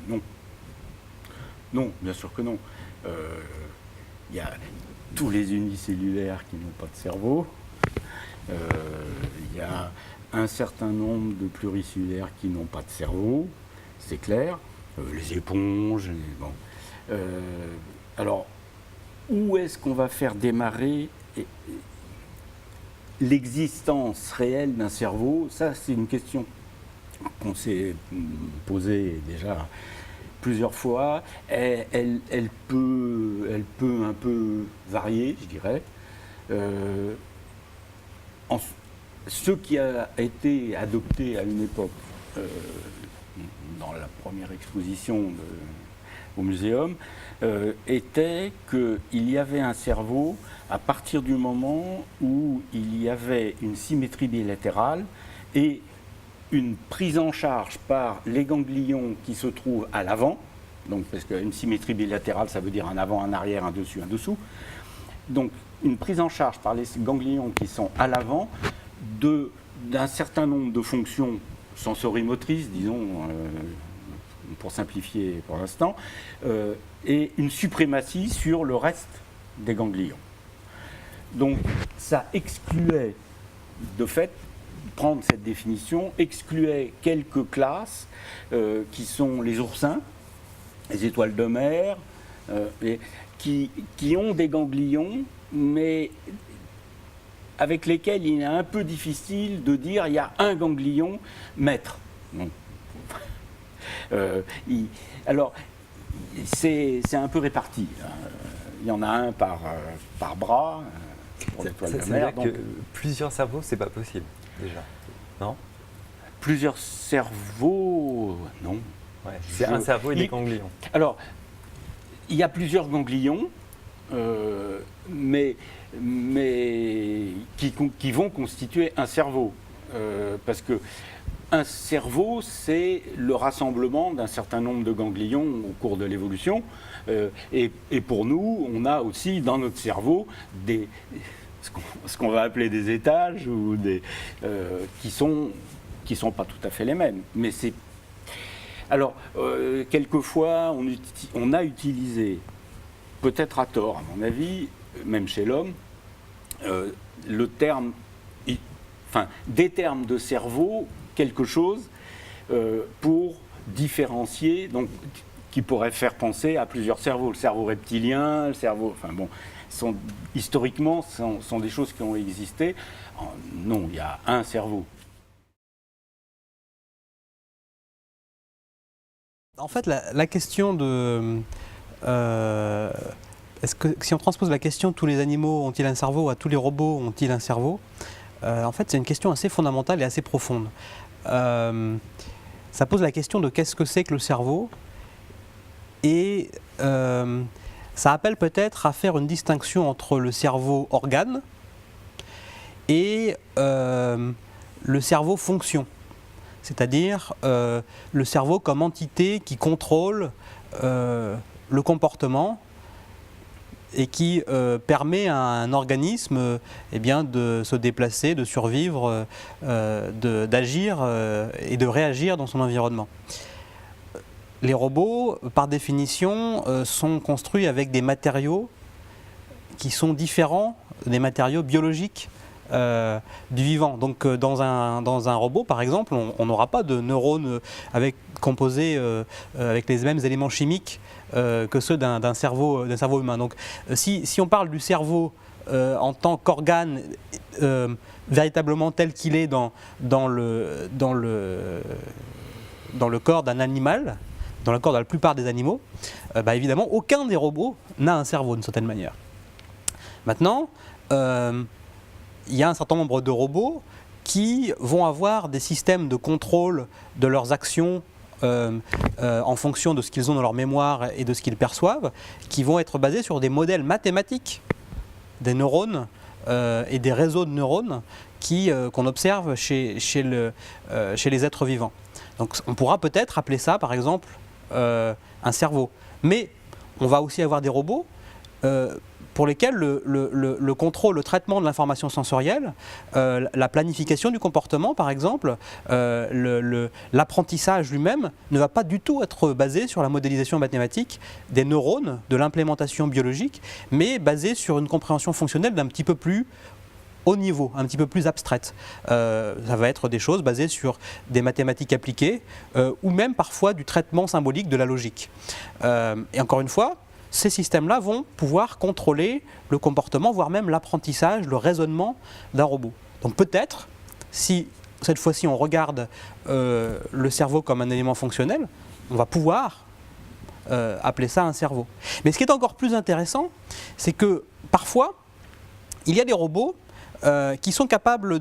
Non. Non, bien sûr que non. Il y a tous les unicellulaires qui n'ont pas de cerveau. Il y a un certain nombre de pluricellulaires qui n'ont pas de cerveau, c'est clair. Les éponges, bon. Alors, où est-ce qu'on va faire démarrer l'existence réelle d'un cerveau? Ça, c'est une question qu'on s'est posée déjà plusieurs fois. Elle peut un peu varier, je dirais. Ce qui a été adopté à une époque, dans la première exposition au muséum, était qu'il y avait un cerveau à partir du moment où il y avait une symétrie bilatérale et une prise en charge par les ganglions qui se trouvent à l'avant, donc parce qu'une symétrie bilatérale, ça veut dire un avant, un arrière, un dessus, un dessous. Donc une prise en charge par les ganglions qui sont à l'avant d'un certain nombre de fonctions sensorimotrices, disons, pour simplifier pour l'instant, et une suprématie sur le reste des ganglions. Donc ça excluait, de fait, prendre cette définition, excluait quelques classes qui sont les oursins, les étoiles de mer, qui ont des ganglions, mais avec lesquels il est un peu difficile de dire il y a un ganglion maître. Alors, c'est un peu réparti. Il y en a un par bras pour l'étoile de mer. Donc, plusieurs cerveaux, c'est pas possible, déjà. Non? Plusieurs cerveaux, non. Ouais, c'est un cerveau et des ganglions. Alors, il y a plusieurs ganglions, mais qui vont constituer un cerveau. Parce que un cerveau, c'est le rassemblement d'un certain nombre de ganglions au cours de l'évolution. Et pour nous, on a aussi dans notre cerveau ce qu'on va appeler des étages ou qui sont pas tout à fait les mêmes. Mais c'est alors quelquefois on a utilisé, peut-être à tort à mon avis, même chez l'homme, le terme, des termes de cerveau, quelque chose pour différencier, donc qui pourrait faire penser à plusieurs cerveaux. Le cerveau reptilien, le cerveau, historiquement, sont des choses qui ont existé. Non, il y a un cerveau. En fait, la question de... est-ce que si on transpose la question tous les animaux ont-ils un cerveau à tous les robots ont-ils un cerveau, en fait, c'est une question assez fondamentale et assez profonde. Ça pose la question de qu'est-ce que c'est que le cerveau, et ça appelle peut-être à faire une distinction entre le cerveau organe et le cerveau fonction. C'est-à-dire le cerveau comme entité qui contrôle le comportement et qui permet à un organisme de se déplacer, de survivre, d'agir et de réagir dans son environnement. Les robots, par définition, sont construits avec des matériaux qui sont différents des matériaux biologiques du vivant. Donc dans un robot, par exemple, on n'aura pas de neurones composés avec les mêmes éléments chimiques que ceux d'un cerveau humain. Donc si on parle du cerveau en tant qu'organe véritablement tel qu'il est dans le corps d'un animal, dans le corps de la plupart des animaux, évidemment aucun des robots n'a un cerveau d'une certaine manière. Maintenant, il y a un certain nombre de robots qui vont avoir des systèmes de contrôle de leurs actions en fonction de ce qu'ils ont dans leur mémoire et de ce qu'ils perçoivent, qui vont être basés sur des modèles mathématiques des neurones et des réseaux de neurones qu'on observe chez les êtres vivants. Donc on pourra peut-être appeler ça, par exemple, un cerveau. Mais on va aussi avoir des robots pour lesquels le contrôle, le traitement de l'information sensorielle, la planification du comportement par exemple, l'apprentissage lui-même ne va pas du tout être basé sur la modélisation mathématique des neurones, de l'implémentation biologique, mais basé sur une compréhension fonctionnelle d'un petit peu plus haut niveau, un petit peu plus abstraite. Ça va être des choses basées sur des mathématiques appliquées ou même parfois du traitement symbolique de la logique. Et encore une fois, ces systèmes-là vont pouvoir contrôler le comportement, voire même l'apprentissage, le raisonnement d'un robot. Donc peut-être, si cette fois-ci on regarde le cerveau comme un élément fonctionnel, on va pouvoir appeler ça un cerveau. Mais ce qui est encore plus intéressant, c'est que parfois, il y a des robots qui sont capables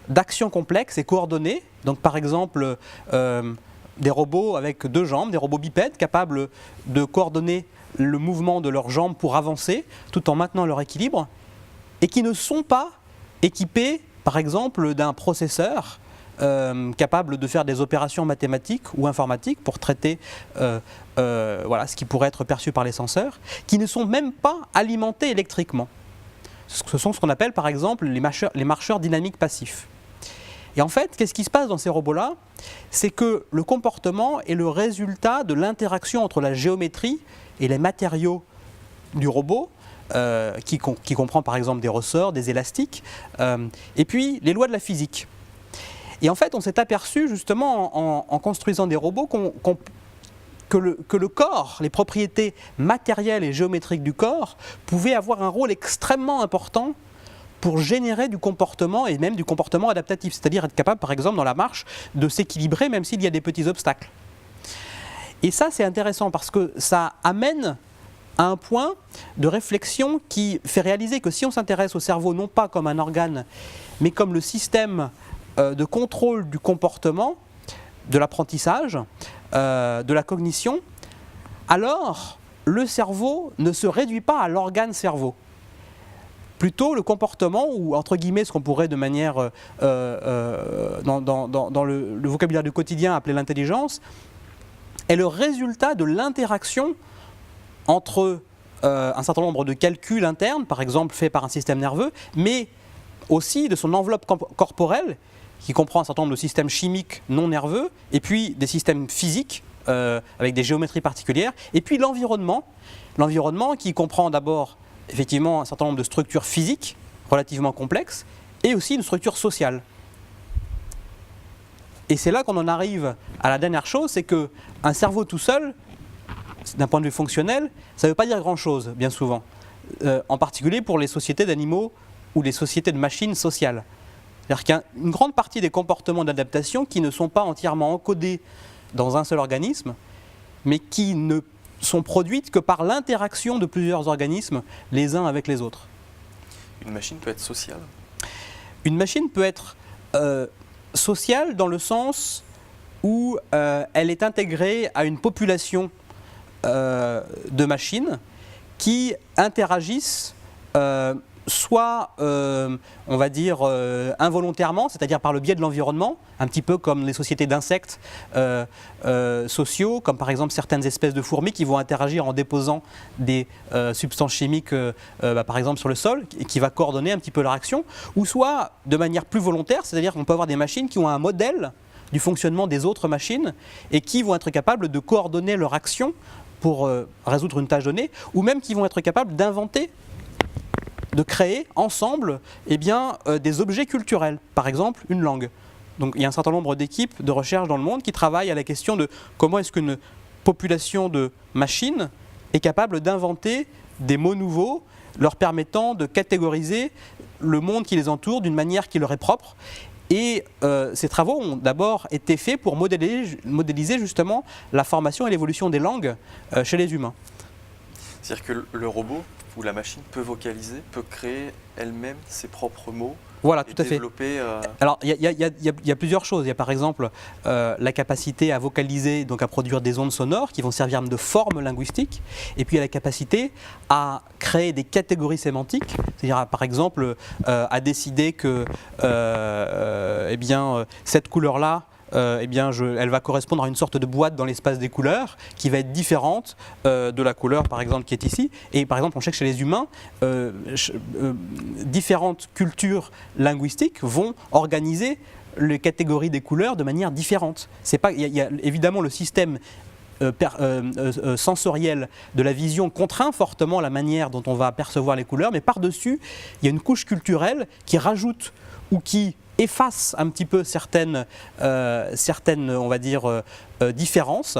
d'actions complexes et coordonnées. Donc par exemple, des robots avec 2 jambes, des robots bipèdes capables de coordonner le mouvement de leurs jambes pour avancer tout en maintenant leur équilibre et qui ne sont pas équipés par exemple d'un processeur capable de faire des opérations mathématiques ou informatiques pour traiter voilà, ce qui pourrait être perçu par les senseurs, qui ne sont même pas alimentés électriquement. Ce sont ce qu'on appelle par exemple les marcheurs dynamiques passifs. Et en fait, qu'est-ce qui se passe dans ces robots-là? C'est que le comportement est le résultat de l'interaction entre la géométrie et les matériaux du robot, qui comprend par exemple des ressorts, des élastiques, et puis les lois de la physique. Et en fait, on s'est aperçu justement en construisant des robots que le corps, les propriétés matérielles et géométriques du corps, pouvaient avoir un rôle extrêmement important pour générer du comportement et même du comportement adaptatif, c'est-à-dire être capable, par exemple, dans la marche, de s'équilibrer même s'il y a des petits obstacles. Et ça, c'est intéressant parce que ça amène à un point de réflexion qui fait réaliser que si on s'intéresse au cerveau non pas comme un organe, mais comme le système de contrôle du comportement, de l'apprentissage, de la cognition, alors le cerveau ne se réduit pas à l'organe cerveau. Plutôt le comportement, ou entre guillemets ce qu'on pourrait de manière dans le vocabulaire du quotidien appeler l'intelligence, est le résultat de l'interaction entre un certain nombre de calculs internes, par exemple faits par un système nerveux, mais aussi de son enveloppe corporelle, qui comprend un certain nombre de systèmes chimiques non nerveux, et puis des systèmes physiques, avec des géométries particulières, et puis l'environnement qui comprend d'abord effectivement un certain nombre de structures physiques relativement complexes, et aussi une structure sociale. Et c'est là qu'on en arrive à la dernière chose, c'est qu'un cerveau tout seul, d'un point de vue fonctionnel, ça ne veut pas dire grand-chose, bien souvent. En particulier pour les sociétés d'animaux ou les sociétés de machines sociales. C'est-à-dire qu'il y a une grande partie des comportements d'adaptation qui ne sont pas entièrement encodés dans un seul organisme, mais qui ne sont produites que par l'interaction de plusieurs organismes les uns avec les autres. Une machine peut être sociale? Une machine peut être sociale dans le sens où elle est intégrée à une population de machines qui interagissent soit, on va dire, involontairement, c'est-à-dire par le biais de l'environnement, un petit peu comme les sociétés d'insectes sociaux, comme par exemple certaines espèces de fourmis qui vont interagir en déposant des substances chimiques, par exemple sur le sol, et qui va coordonner un petit peu leur action, ou soit de manière plus volontaire, c'est-à-dire qu'on peut avoir des machines qui ont un modèle du fonctionnement des autres machines et qui vont être capables de coordonner leur action pour résoudre une tâche donnée, ou même qui vont être capables d'inventer, de créer ensemble des objets culturels, par exemple une langue. Donc il y a un certain nombre d'équipes de recherche dans le monde qui travaillent à la question de comment est-ce qu'une population de machines est capable d'inventer des mots nouveaux leur permettant de catégoriser le monde qui les entoure d'une manière qui leur est propre. Et ces travaux ont d'abord été faits pour modéliser justement la formation et l'évolution des langues chez les humains. C'est-à-dire que le robot ou la machine peut vocaliser, peut créer elle-même ses propres mots. Voilà, tout à fait. Développer, Alors, il y a plusieurs choses. Il y a par exemple la capacité à vocaliser, donc à produire des ondes sonores qui vont servir de forme linguistique. Et puis il y a la capacité à créer des catégories sémantiques, c'est-à-dire par exemple à décider que cette couleur-là eh bien, elle va correspondre à une sorte de boîte dans l'espace des couleurs qui va être différente de la couleur, par exemple, qui est ici. Et par exemple, on sait que chez les humains, différentes cultures linguistiques vont organiser les catégories des couleurs de manière différente. Il y a évidemment le système sensoriel de la vision contraint fortement la manière dont on va percevoir les couleurs, mais par-dessus, il y a une couche culturelle qui rajoute ou qui efface un petit peu certaines on va dire, différences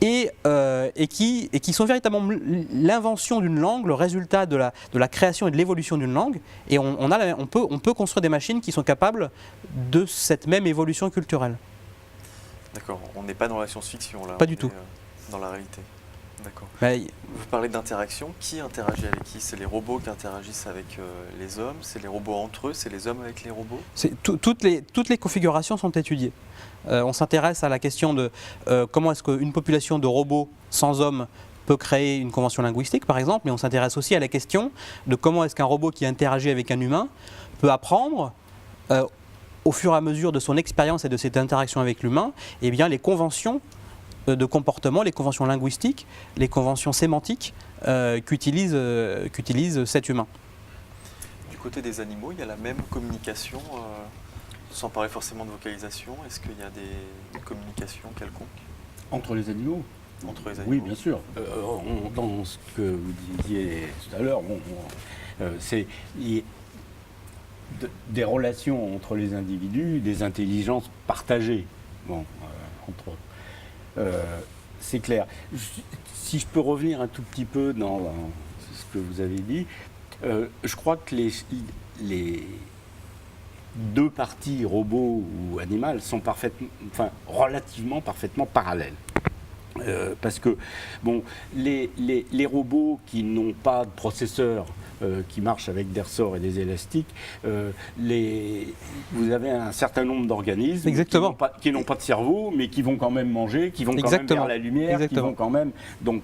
et qui sont véritablement l'invention d'une langue, le résultat de la création et de l'évolution d'une langue. Et on peut construire des machines qui sont capables de cette même évolution culturelle. D'accord, on n'est pas dans la science-fiction là. Pas du tout. Dans la réalité. D'accord. Mais, Vous parlez d'interaction. Qui interagit avec qui? C'est les robots qui interagissent avec les hommes? C'est les robots entre eux? C'est les hommes avec les robots? toutes les configurations sont étudiées. On s'intéresse à la question de comment est-ce qu'une population de robots sans hommes peut créer une convention linguistique, par exemple, mais on s'intéresse aussi à la question de comment est-ce qu'un robot qui interagit avec un humain peut apprendre au fur et à mesure de son expérience et de cette interaction avec l'humain, eh bien, les conventions de comportement, les conventions linguistiques, les conventions sémantiques qu'utilise cet humain. Du côté des animaux, il y a la même communication, sans parler forcément de vocalisation. Est-ce qu'il y a des communications quelconques Entre les animaux? Entre les animaux? Oui, bien sûr. Dans ce que vous disiez tout à l'heure, c'est des relations entre les individus, des intelligences partagées entre eux. C'est clair. Si je peux revenir un tout petit peu dans ce que vous avez dit, je crois que les deux parties, robots ou animales, sont relativement parfaitement parallèles. Parce que les robots qui n'ont pas de processeur, qui marchent avec des ressorts et des élastiques, vous avez un certain nombre d'organismes qui n'ont pas de cerveau, mais qui vont quand même manger, qui vont quand même vers la lumière, qui vont quand même, donc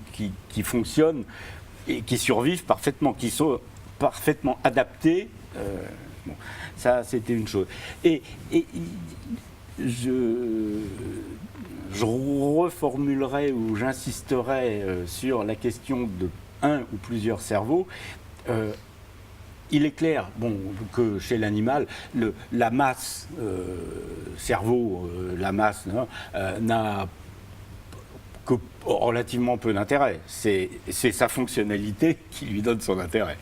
qui fonctionnent et qui survivent parfaitement, qui sont parfaitement adaptés. Ça, c'était une chose. Et je reformulerai ou j'insisterai sur la question de un ou plusieurs cerveaux. Il est clair que chez l'animal, la masse cerveau, la masse n'a que relativement peu d'intérêt. C'est sa fonctionnalité qui lui donne son intérêt.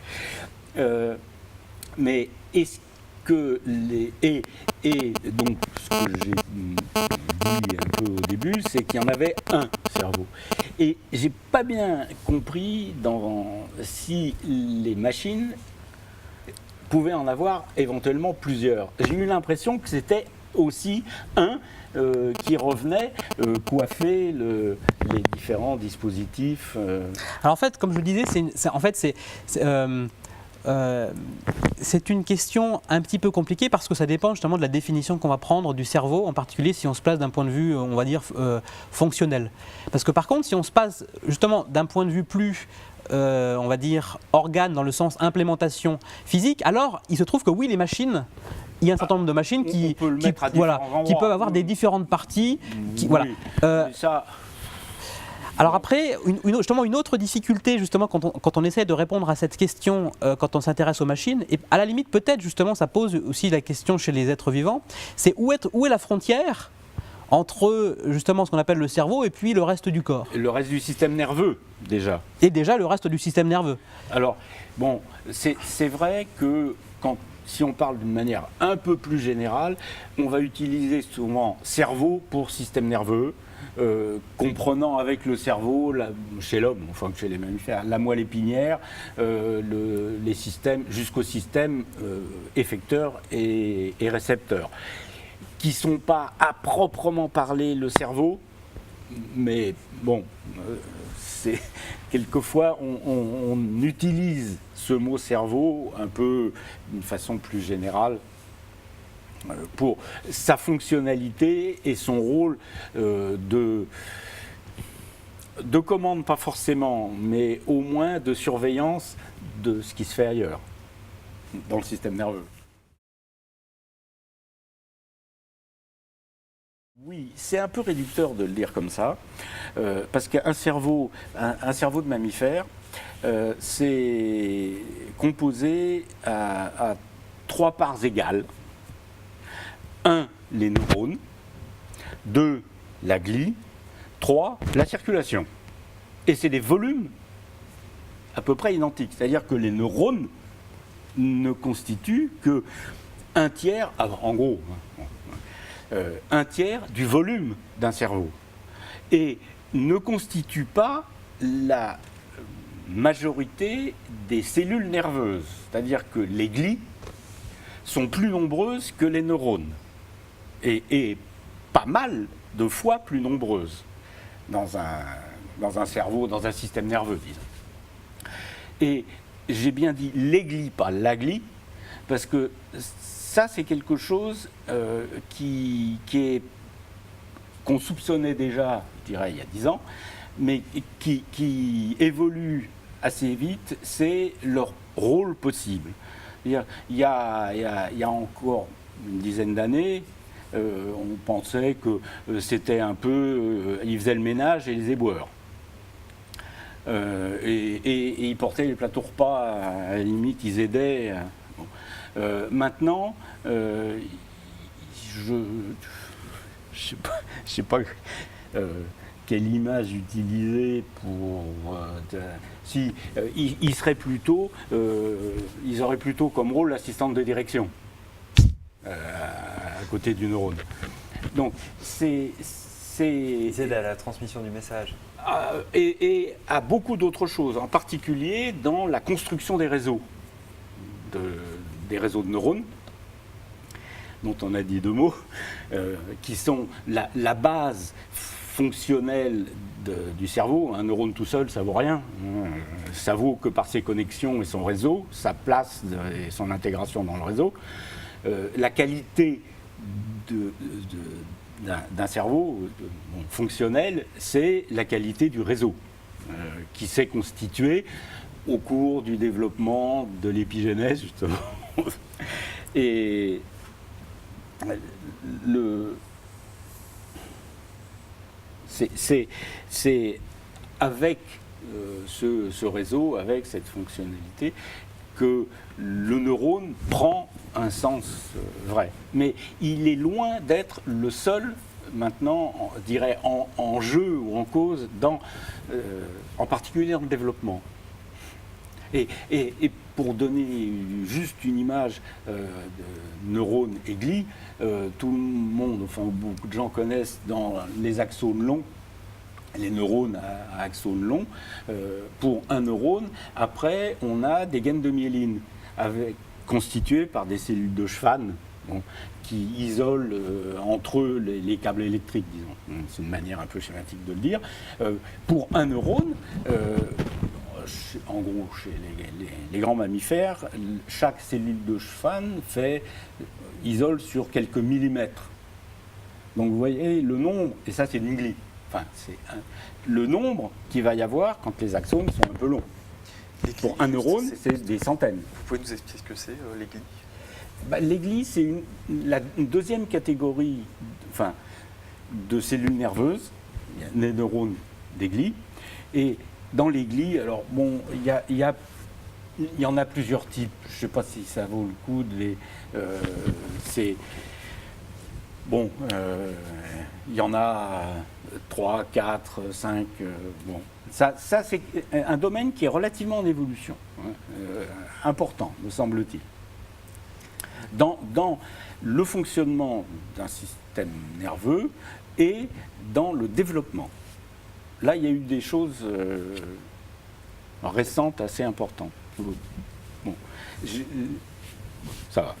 Mais est-ce que donc ce que j'ai dit un peu au début, c'est qu'il y en avait un cerveau. Et j'ai pas bien compris si les machines pouvaient en avoir éventuellement plusieurs. J'ai eu l'impression que c'était aussi un qui revenait coiffer les différents dispositifs. Alors en fait, comme je le disais, c'est une question un petit peu compliquée parce que ça dépend justement de la définition qu'on va prendre du cerveau, en particulier si on se place d'un point de vue, on va dire, fonctionnel. Parce que par contre, si on se passe justement d'un point de vue plus, on va dire, organe dans le sens implémentation physique, alors il se trouve que oui, les machines, il y a un certain nombre de machines qui peuvent avoir des différentes parties. Alors après, justement une autre difficulté justement quand on essaie de répondre à cette question, quand on s'intéresse aux machines, et à la limite peut-être justement ça pose aussi la question chez les êtres vivants, c'est où est la frontière entre justement ce qu'on appelle le cerveau et puis le reste du corps. Le reste du système nerveux déjà. Et déjà le reste du système nerveux. Alors c'est vrai que si on parle d'une manière un peu plus générale, on va utiliser souvent cerveau pour système nerveux. Comprenant avec le cerveau, chez l'homme, enfin chez les mammifères, la moelle épinière, les systèmes, jusqu'au système effecteur et récepteur, qui ne sont pas à proprement parler le cerveau, mais c'est quelquefois on utilise ce mot cerveau un peu d'une façon plus générale pour sa fonctionnalité et son rôle de commande, pas forcément, mais au moins de surveillance de ce qui se fait ailleurs, dans le système nerveux. Oui, c'est un peu réducteur de le dire comme ça, parce qu'un cerveau, un cerveau de mammifère, c'est composé à 3 parts égales. 1, les neurones. 2, la glie. 3, la circulation. Et c'est des volumes à peu près identiques. C'est-à-dire que les neurones ne constituent que un tiers, en gros, un tiers du volume d'un cerveau. Et ne constituent pas la majorité des cellules nerveuses. C'est-à-dire que les glies sont plus nombreuses que les neurones. Et pas mal de fois plus nombreuses dans un cerveau, dans un système nerveux, disons. Et j'ai bien dit les glies, pas la glie, parce que ça, c'est quelque chose qu'on soupçonnait déjà, je dirais, il y a 10 ans, mais qui évolue assez vite, c'est leur rôle possible. Il y a encore une dizaine d'années, on pensait que c'était un peu... ils faisaient le ménage et les éboueurs. Et ils portaient les plateaux repas, à la limite, ils aidaient. Maintenant, je ne sais pas quelle image utiliser pour... ils seraient plutôt... ils auraient plutôt comme rôle l'assistante de direction, à côté du neurone. Donc, Ils aident à la transmission du message. Et à beaucoup d'autres choses, en particulier dans la construction des réseaux, des réseaux de neurones, dont on a dit 2 mots, qui sont la base fonctionnelle du cerveau. Un neurone tout seul, ça vaut rien. Ça vaut que par ses connexions et son réseau, sa place et son intégration dans le réseau. La qualité d'un cerveau fonctionnel, c'est la qualité du réseau qui s'est constitué au cours du développement de l'épigénèse, justement. Et c'est avec ce réseau, avec cette fonctionnalité, que le neurone prend un sens vrai. Mais il est loin d'être le seul, maintenant, je dirais, en jeu ou en cause, en particulier dans le développement. Et pour donner juste une image de neurones et glies, tout le monde, enfin beaucoup de gens connaissent dans les axones longs, les neurones à axones longs. Pour un neurone, après, on a des gaines de myéline constituées par des cellules de Schwann, qui isolent entre eux les câbles électriques, disons. C'est une manière un peu schématique de le dire. Pour un neurone, en gros, chez les grands mammifères, chaque cellule de Schwann isole sur quelques millimètres. Donc vous voyez le nombre, et ça c'est une glie. Enfin, c'est le nombre qu'il va y avoir quand les axones sont un peu longs. Pour un neurone, c'est des centaines. Vous pouvez nous expliquer ce que c'est, les glies? Les glies, c'est la deuxième catégorie de cellules nerveuses. Il y a des neurones, des glies. Et dans les glies, alors bon, il y en a plusieurs types. Je ne sais pas si ça vaut le coup de les... il y en a 3, 4, 5. Bon. Ça c'est un domaine qui est relativement en évolution, important, me semble-t-il. Dans le fonctionnement d'un système nerveux et dans le développement. Là, il y a eu des choses récentes assez importantes. Bon, ça va.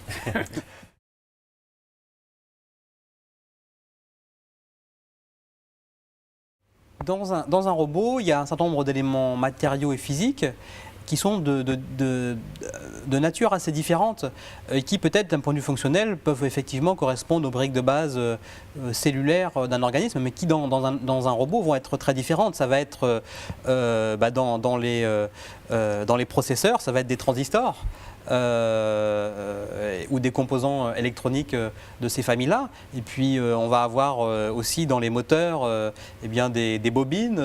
Dans un robot, il y a un certain nombre d'éléments matériaux et physiques, qui sont de nature assez différente, et qui peut-être d'un point de vue fonctionnel peuvent effectivement correspondre aux briques de base cellulaires d'un organisme, mais qui dans un robot vont être très différentes. Ça va être dans les processeurs, ça va être des transistors. Ou des composants électroniques de ces familles-là. Et puis on va avoir aussi dans les moteurs eh bien des bobines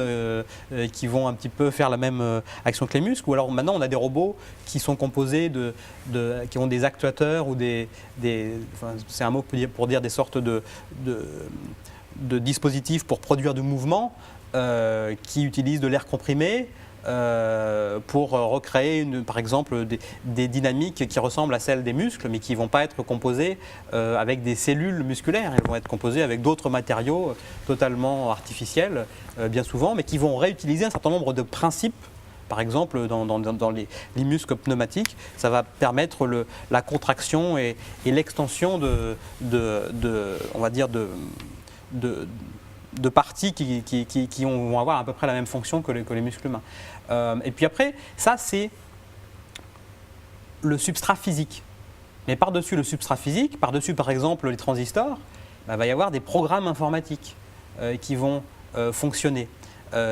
qui vont un petit peu faire la même action que les muscles. Ou alors maintenant on a des robots qui sont composés qui ont des actuateurs ou enfin, c'est un mot pour dire des sortes de dispositifs pour produire du mouvement qui utilisent de l'air comprimé. Pour recréer par exemple des dynamiques qui ressemblent à celles des muscles, mais qui ne vont pas être composées avec des cellules musculaires. Elles vont être composées avec d'autres matériaux totalement artificiels, bien souvent, mais qui vont réutiliser un certain nombre de principes. Par exemple, dans les muscles pneumatiques, ça va permettre la contraction et l'extension on va dire de parties qui vont avoir à peu près la même fonction que les muscles humains. Et puis après, ça c'est le substrat physique. Mais par-dessus le substrat physique, par-dessus par exemple les transistors, il va y avoir des programmes informatiques qui vont fonctionner.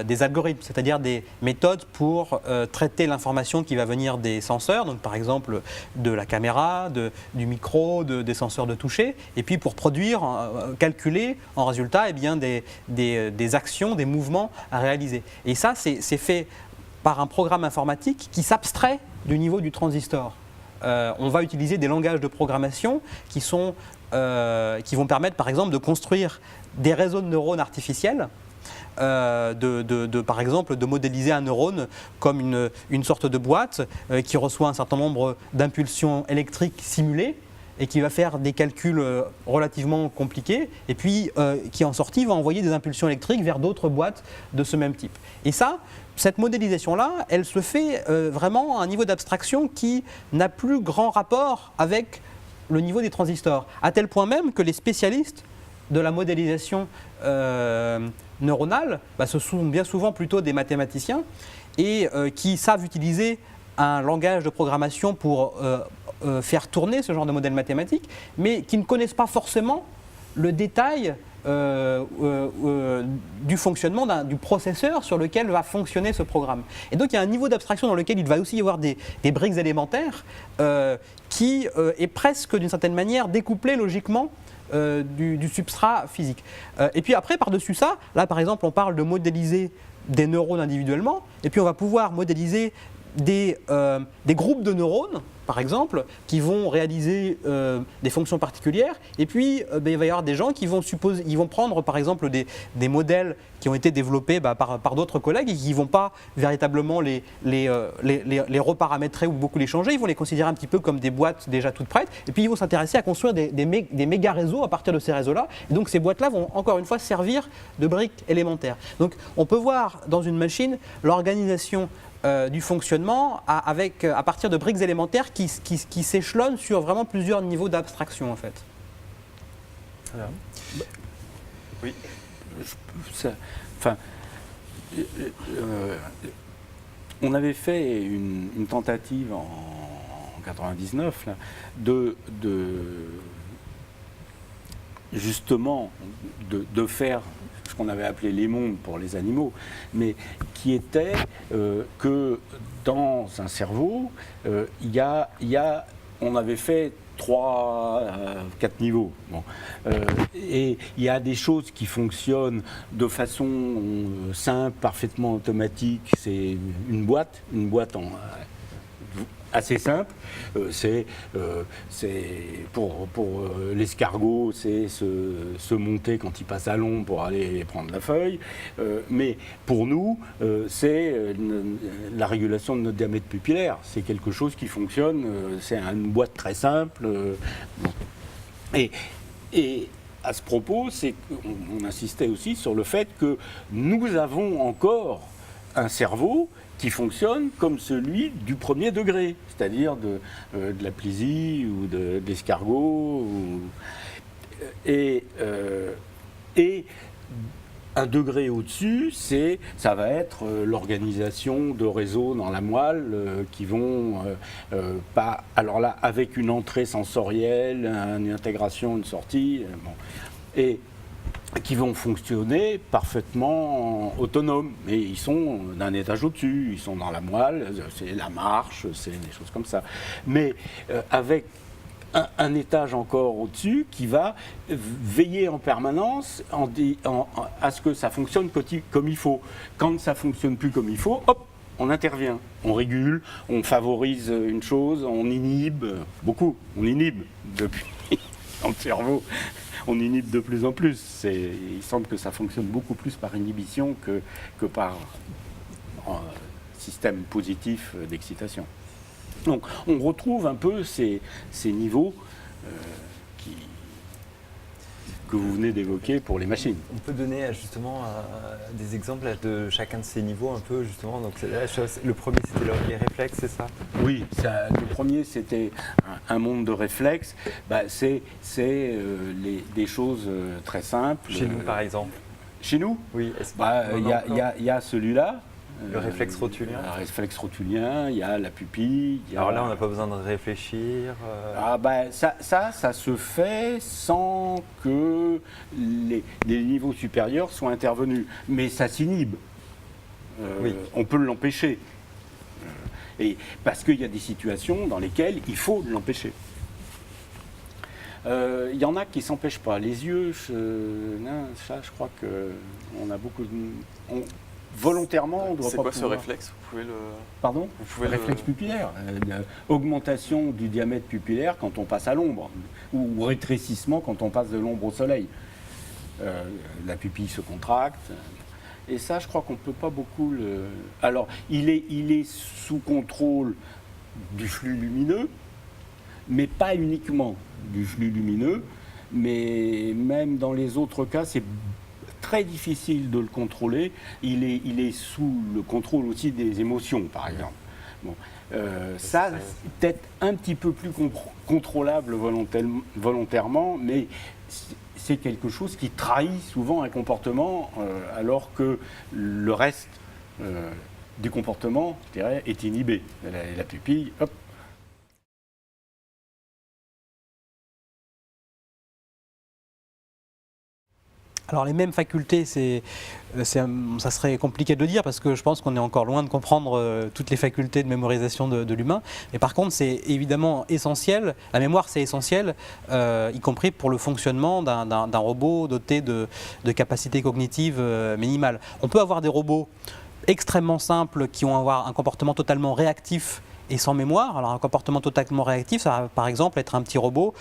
Des algorithmes, c'est-à-dire des méthodes pour traiter l'information qui va venir des senseurs, donc par exemple de la caméra, du micro, des senseurs de toucher, et puis pour produire, calculer en résultat eh bien, des actions, des mouvements à réaliser. Et ça, c'est fait par un programme informatique qui s'abstrait du niveau du transistor. On va utiliser des langages de programmation qui vont permettre par exemple de construire des réseaux de neurones artificiels. Par exemple, de modéliser un neurone comme une sorte de boîte qui reçoit un certain nombre d'impulsions électriques simulées et qui va faire des calculs relativement compliqués et puis qui en sortie va envoyer des impulsions électriques vers d'autres boîtes de ce même type. Et ça, cette modélisation-là, elle se fait vraiment à un niveau d'abstraction qui n'a plus grand rapport avec le niveau des transistors, à tel point même que les spécialistes de la modélisation neuronale, ce sont bien souvent plutôt des mathématiciens et qui savent utiliser un langage de programmation pour faire tourner ce genre de modèle mathématique, mais qui ne connaissent pas forcément le détail du fonctionnement du processeur sur lequel va fonctionner ce programme. Et donc il y a un niveau d'abstraction dans lequel il va aussi y avoir des briques élémentaires qui est presque d'une certaine manière découplé logiquement du substrat physique. Et puis après, par-dessus ça, là par exemple, on parle de modéliser des neurones individuellement, et puis on va pouvoir modéliser des groupes de neurones, par exemple, qui vont réaliser des fonctions particulières, et puis il va y avoir des gens qui vont prendre par exemple des modèles qui ont été développés par d'autres collègues et qui ne vont pas véritablement les reparamétrer ou beaucoup les changer, ils vont les considérer un petit peu comme des boîtes déjà toutes prêtes, et puis ils vont s'intéresser à construire des méga réseaux à partir de ces réseaux-là, et donc ces boîtes-là vont encore une fois servir de briques élémentaires. Donc on peut voir dans une machine l'organisation du fonctionnement à partir de briques élémentaires qui s'échelonnent sur vraiment plusieurs niveaux d'abstraction en fait. Oui. On avait fait une tentative en 99 là, justement de faire ce qu'on avait appelé les mondes pour les animaux, mais qui était que dans un cerveau, on avait fait 3-4 niveaux. Bon. Et il y a des choses qui fonctionnent de façon simple, parfaitement automatique. C'est une boîte assez simple. C'est pour l'escargot, c'est se monter quand il passe à l'ombre pour aller prendre la feuille. Mais pour nous, c'est la régulation de notre diamètre pupillaire. C'est quelque chose qui fonctionne. C'est une boîte très simple. Et à ce propos, on insistait aussi sur le fait que nous avons encore un cerveau qui fonctionne comme celui du premier degré, c'est-à-dire de la plisie ou de l'escargot. Et un degré au-dessus, ça va être l'organisation de réseaux dans la moelle qui vont pas, alors là, avec une entrée sensorielle, une intégration, une sortie, et qui vont fonctionner parfaitement autonomes. Mais ils sont d'un étage au-dessus, ils sont dans la moelle, c'est la marche, c'est des choses comme ça. Mais avec un étage encore au-dessus qui va veiller en permanence à ce que ça fonctionne comme il faut. Quand ça ne fonctionne plus comme il faut, hop, on intervient, on régule, on favorise une chose, on inhibe, beaucoup, on inhibe depuis dans le cerveau. On inhibe de plus en plus. Il semble que ça fonctionne beaucoup plus par inhibition que par système positif d'excitation. Donc on retrouve un peu ces niveaux que vous venez d'évoquer pour les machines. On peut donner justement des exemples de chacun de ces niveaux un peu justement. Donc le premier c'était les réflexes, c'est ça? Oui, le premier c'était un monde de réflexes. C'est des choses très simples. Chez nous par exemple. Chez nous? Oui. Il y a celui-là. Le réflexe rotulien. Le réflexe rotulien, il y a la pupille. Alors là, on n'a pas besoin de réfléchir. Ça se fait sans que les niveaux supérieurs soient intervenus. Mais ça s'inhibe. Oui. On peut l'empêcher. Parce qu'il y a des situations dans lesquelles il faut l'empêcher. Il y en a qui ne s'empêchent pas. Les yeux, ça, je crois qu'on a beaucoup de... Volontairement, on doit pas. C'est quoi ce réflexe? Vous pouvez le... Pardon? Le réflexe pupillaire. Augmentation du diamètre pupillaire quand on passe à l'ombre, ou rétrécissement quand on passe de l'ombre au soleil. La pupille se contracte. Et ça, je crois qu'on ne peut pas beaucoup le... Alors, il est sous contrôle du flux lumineux, mais pas uniquement du flux lumineux, mais même dans les autres cas, c'est très difficile de le contrôler. Il est sous le contrôle aussi des émotions, par exemple. Bon. Ça, c'est peut-être un petit peu plus contrôlable volontairement, mais c'est quelque chose qui trahit souvent un comportement, alors que le reste du comportement, je dirais, est inhibé. La pupille, hop. Alors les mêmes facultés, ça serait compliqué de le dire parce que je pense qu'on est encore loin de comprendre toutes les facultés de mémorisation de l'humain. Mais par contre, c'est évidemment essentiel, la mémoire c'est essentiel, y compris pour le fonctionnement d'un robot doté de capacités cognitives minimales. On peut avoir des robots extrêmement simples qui vont avoir un comportement totalement réactif et sans mémoire. Alors un comportement totalement réactif, ça va par exemple être un petit robot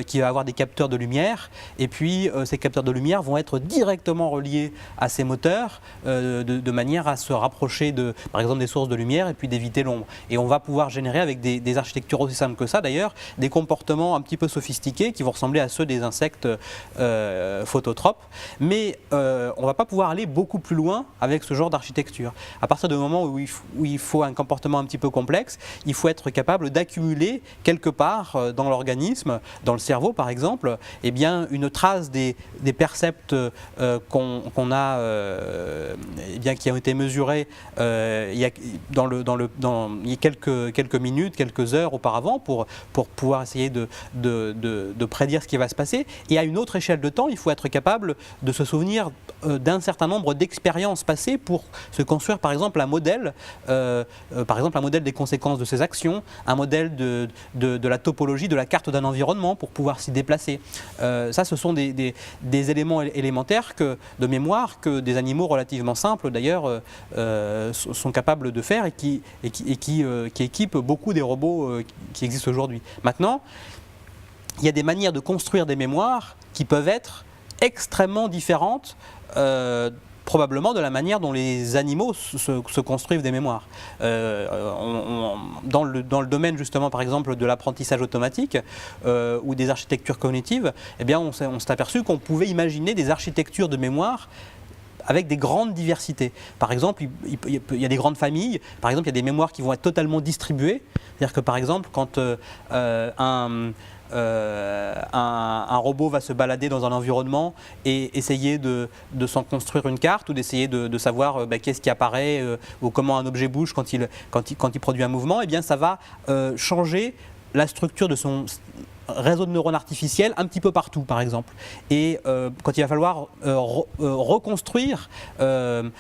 qui va avoir des capteurs de lumière, et puis ces capteurs de lumière vont être directement reliés à ces moteurs de manière à se rapprocher par exemple des sources de lumière et puis d'éviter l'ombre. Et on va pouvoir générer avec des architectures aussi simples que ça d'ailleurs, des comportements un petit peu sophistiqués qui vont ressembler à ceux des insectes phototropes, mais on ne va pas pouvoir aller beaucoup plus loin avec ce genre d'architecture. À partir du moment où il faut un comportement un petit peu complexe, il faut être capable d'accumuler quelque part dans l'organisme, dans le cerveau par exemple, eh bien, une trace des percepts qu'on a, eh bien, qui ont été mesurés il y a quelques minutes, quelques heures auparavant pour pouvoir essayer de prédire ce qui va se passer. Et à une autre échelle de temps, il faut être capable de se souvenir d'un certain nombre d'expériences passées pour se construire par exemple un modèle des conséquences de ces actions, un modèle de la topologie, de la carte d'un environnement pour pouvoir s'y déplacer. Ça, ce sont des éléments élémentaires de mémoire que des animaux relativement simples d'ailleurs sont capables de faire et qui équipent beaucoup des robots qui existent aujourd'hui. Maintenant, il y a des manières de construire des mémoires qui peuvent être extrêmement différentes probablement de la manière dont les animaux se construisent des mémoires. Dans le domaine justement par exemple de l'apprentissage automatique ou des architectures cognitives, eh bien on s'est aperçu qu'on pouvait imaginer des architectures de mémoire avec des grandes diversités. Par exemple, il y a des grandes familles, par exemple, il y a des mémoires qui vont être totalement distribuées. C'est-à-dire que par exemple, quand un robot va se balader dans un environnement et essayer de s'en construire une carte ou d'essayer de savoir qu'est-ce qui apparaît ou comment un objet bouge quand il produit un mouvement, eh bien ça va changer la structure de son réseau de neurones artificiels un petit peu partout, par exemple. Et quand il va falloir reconstruire bien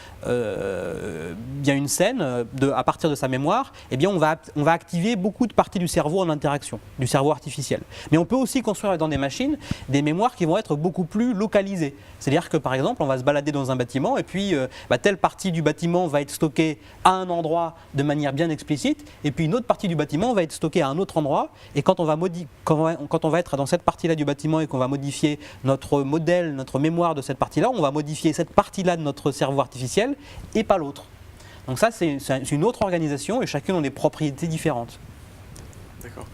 une scène à partir de sa mémoire, eh bien on va activer beaucoup de parties du cerveau en interaction, du cerveau artificiel. Mais on peut aussi construire dans des machines des mémoires qui vont être beaucoup plus localisées. C'est-à-dire que par exemple, on va se balader dans un bâtiment et puis telle partie du bâtiment va être stockée à un endroit de manière bien explicite, et puis une autre partie du bâtiment va être stockée à un autre endroit. Et quand on va être dans cette partie-là du bâtiment et qu'on va modifier notre modèle, notre mémoire de cette partie-là, on va modifier cette partie-là de notre cerveau artificiel et pas l'autre. Donc ça, c'est une autre organisation et chacune a des propriétés différentes. D'accord.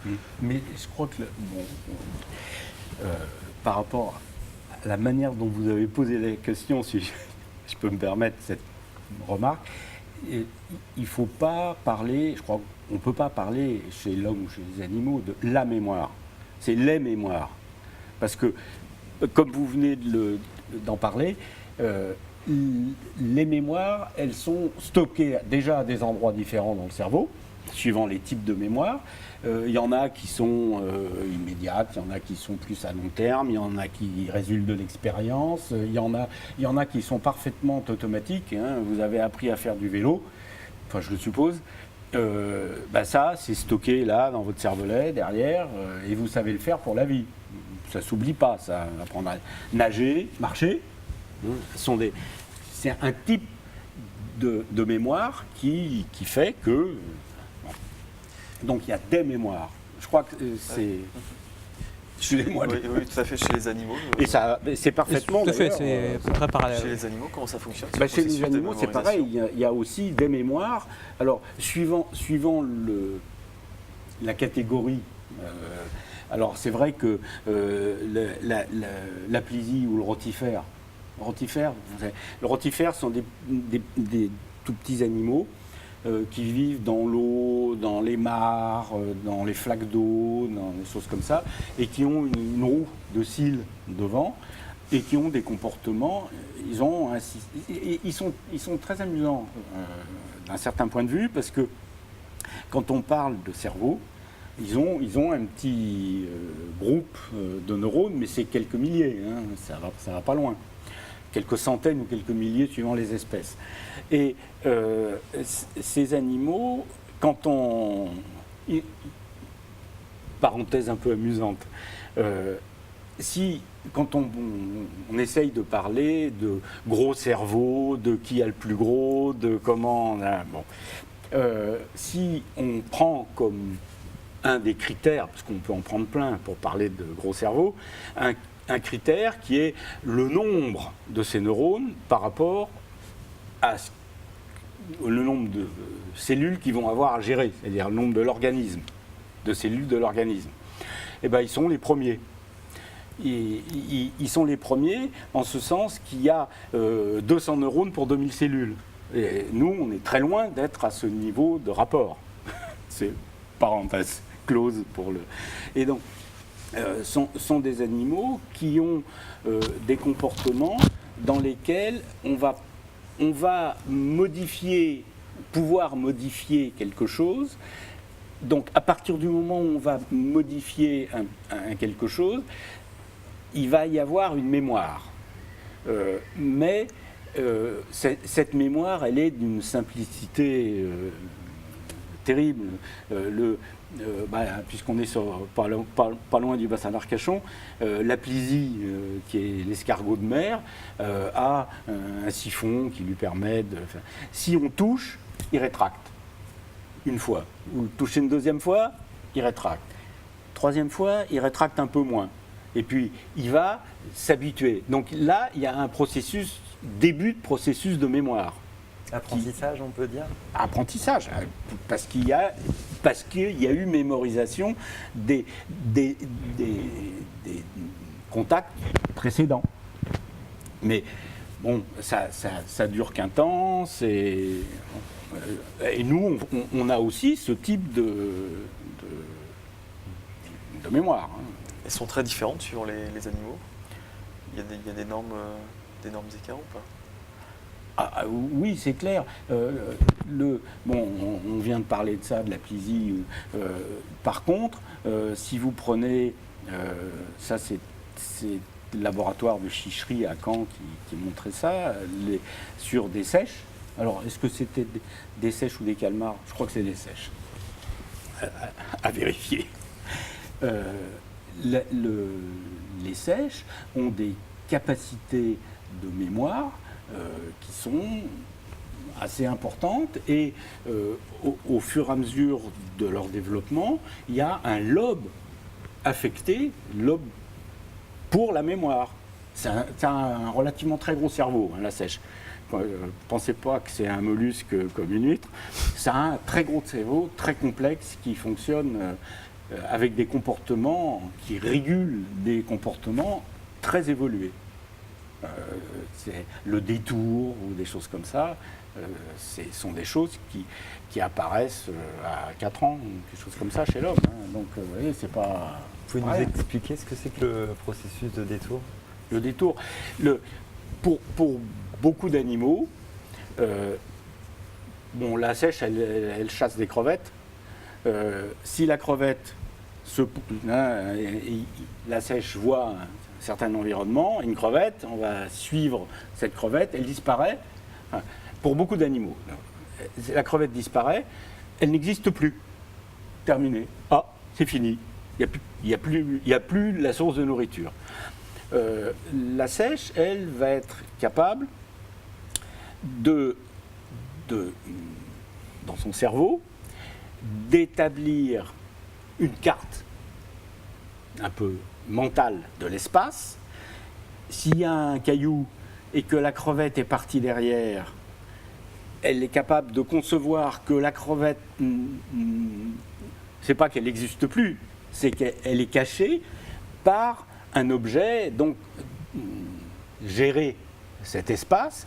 Mais je crois que par rapport à la manière dont vous avez posé la question, si je peux me permettre cette remarque, il ne faut pas parler, je crois qu'on ne peut pas parler chez l'homme ou chez les animaux de la mémoire. C'est les mémoires. Parce que, comme vous venez d'en parler, les mémoires, elles sont stockées déjà à des endroits différents dans le cerveau, suivant les types de mémoire. Il y en a qui sont immédiates, il y en a qui sont plus à long terme, il y en a qui résultent de l'expérience, il y en a qui sont parfaitement automatiques. Hein. Vous avez appris à faire du vélo, enfin je le suppose. Ça, c'est stocké là dans votre cervelet derrière, et vous savez le faire pour la vie. Ça s'oublie pas, ça. Apprendre à nager, marcher, c'est un type de mémoire qui fait que. Donc il y a des mémoires. Je crois que c'est. Chez les oui, tout à fait, chez les animaux. Et ça, c'est parfaitement. Tout à fait, c'est très parallèle. Chez les animaux, comment ça fonctionne Chez les animaux, c'est pareil. Il y a aussi des mémoires. Alors, suivant la catégorie. Alors, c'est vrai que l'aplysie ou le rotifère. Le rotifère sont des tout petits animaux. Qui vivent dans l'eau, dans les mares, dans les flaques d'eau, dans des choses comme ça, et qui ont une roue de cils devant, et qui ont des comportements, ils sont très amusants d'un certain point de vue, parce que quand on parle de cerveau, ils ont un petit groupe de neurones, mais c'est quelques milliers, hein, ça va pas loin. Quelques centaines ou quelques milliers suivant les espèces. Et ces animaux, quand on... Parenthèse un peu amusante, quand on essaye de parler de gros cerveau, de qui a le plus gros, de comment on a... si on prend comme un des critères, parce qu'on peut en prendre plein pour parler de gros cerveau, un critère qui est le nombre de ces neurones par rapport à le nombre de cellules qu'ils vont avoir à gérer, c'est-à-dire le nombre de l'organisme, de cellules de l'organisme. Eh bien, ils sont les premiers. Ils sont les premiers en ce sens qu'il y a 200 neurones pour 2000 cellules. Et nous, on est très loin d'être à ce niveau de rapport. C'est parenthèse close pour le... Et donc, sont des animaux qui ont des comportements dans lesquels on va pouvoir modifier quelque chose. Donc à partir du moment où on va modifier un quelque chose, il va y avoir une mémoire. Mais cette mémoire, elle est d'une simplicité terrible. Puisqu'on est pas loin du bassin d'Arcachon, l'aplysie, qui est l'escargot de mer, a un siphon qui lui permet de... Si on touche, il rétracte. Une fois. Vous touchez une deuxième fois, il rétracte. Troisième fois, il rétracte un peu moins. Et puis, il va s'habituer. Donc là, il y a un début de processus de mémoire. Apprentissage, on peut dire. Apprentissage, parce qu'il y a eu mémorisation des contacts précédents. Mais bon, ça dure qu'un temps, et nous, on a aussi ce type de mémoire. Hein. Elles sont très différentes suivant les animaux. Il y a des normes écarts ou pas? Oui, c'est clair. On vient de parler de ça, de la plisie. Par contre, si vous prenez, ça c'est le laboratoire de Chichery à Caen qui montrait ça, sur des sèches. Alors, est-ce que c'était des sèches ou des calmars? Je crois que c'est des sèches. À vérifier. Les sèches ont des capacités de mémoire qui sont assez importantes et au fur et à mesure de leur développement, il y a un lobe affecté, lobe pour la mémoire. C'est un relativement très gros cerveau, hein, la sèche. Ne pensez pas que c'est un mollusque comme une huître. C'est un très gros cerveau, très complexe, qui fonctionne avec des comportements, qui régulent des comportements très évolués. C'est le détour ou des choses comme ça, ce sont des choses qui apparaissent à 4 ans, ou quelque chose comme ça chez l'homme. Hein. Donc, vous voyez, c'est pas... Vous pouvez nous expliquer ce que c'est que le processus de détour? Le détour, pour beaucoup d'animaux, la sèche, elle chasse des crevettes. Si la crevette, la sèche voit un certain environnement, une crevette, on va suivre cette crevette, elle disparaît. Pour beaucoup d'animaux, la crevette disparaît, elle n'existe plus. Terminé. Ah, c'est fini. Il n'y a plus la source de nourriture. La sèche, elle, va être capable dans son cerveau, d'établir une carte un peu mentale de l'espace. S'il y a un caillou et que la crevette est partie derrière, elle est capable de concevoir que la crevette, c'est pas qu'elle n'existe plus, c'est qu'elle est cachée par un objet, donc gérer cet espace,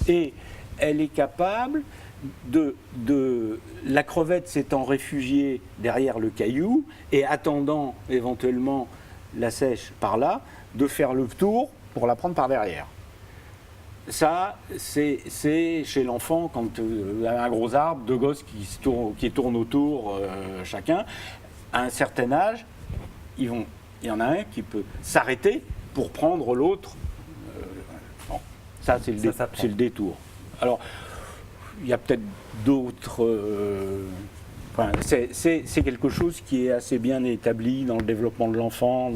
et elle est capable la crevette s'étant réfugiée derrière le caillou et attendant éventuellement la sèche par là, de faire le tour pour la prendre par derrière. Ça, c'est chez l'enfant, quand un gros arbre, deux gosses qui tournent autour chacun, à un certain âge, il y en a un qui peut s'arrêter pour prendre l'autre. Ça, c'est le détour. Alors, il y a peut-être d'autres... c'est quelque chose qui est assez bien établi dans le développement de l'enfant,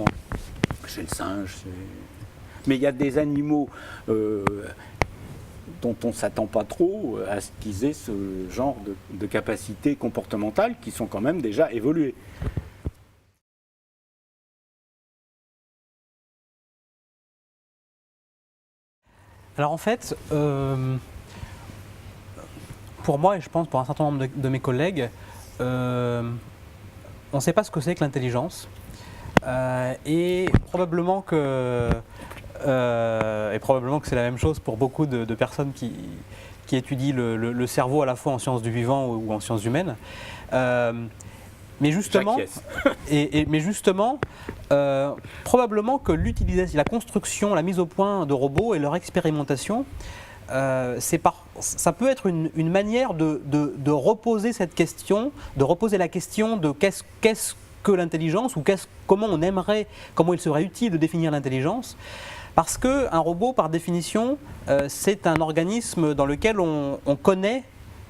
chez le singe. Mais il y a des animaux dont on ne s'attend pas trop à ce qu'ils aient ce genre de capacités comportementales qui sont quand même déjà évoluées. Alors en fait, pour moi et je pense pour un certain nombre de mes collègues, on ne sait pas ce que c'est que l'intelligence. Et probablement que c'est la même chose pour beaucoup de personnes qui étudient le cerveau à la fois en sciences du vivant ou en sciences humaines. Mais justement, probablement que l'utilisation, la construction, la mise au point de robots et leur expérimentation, ça peut être une manière de reposer cette question, de reposer la question de qu'est-ce que l'intelligence ou comment il serait utile de définir l'intelligence. Parce qu'un robot, par définition, c'est un organisme dans lequel on connaît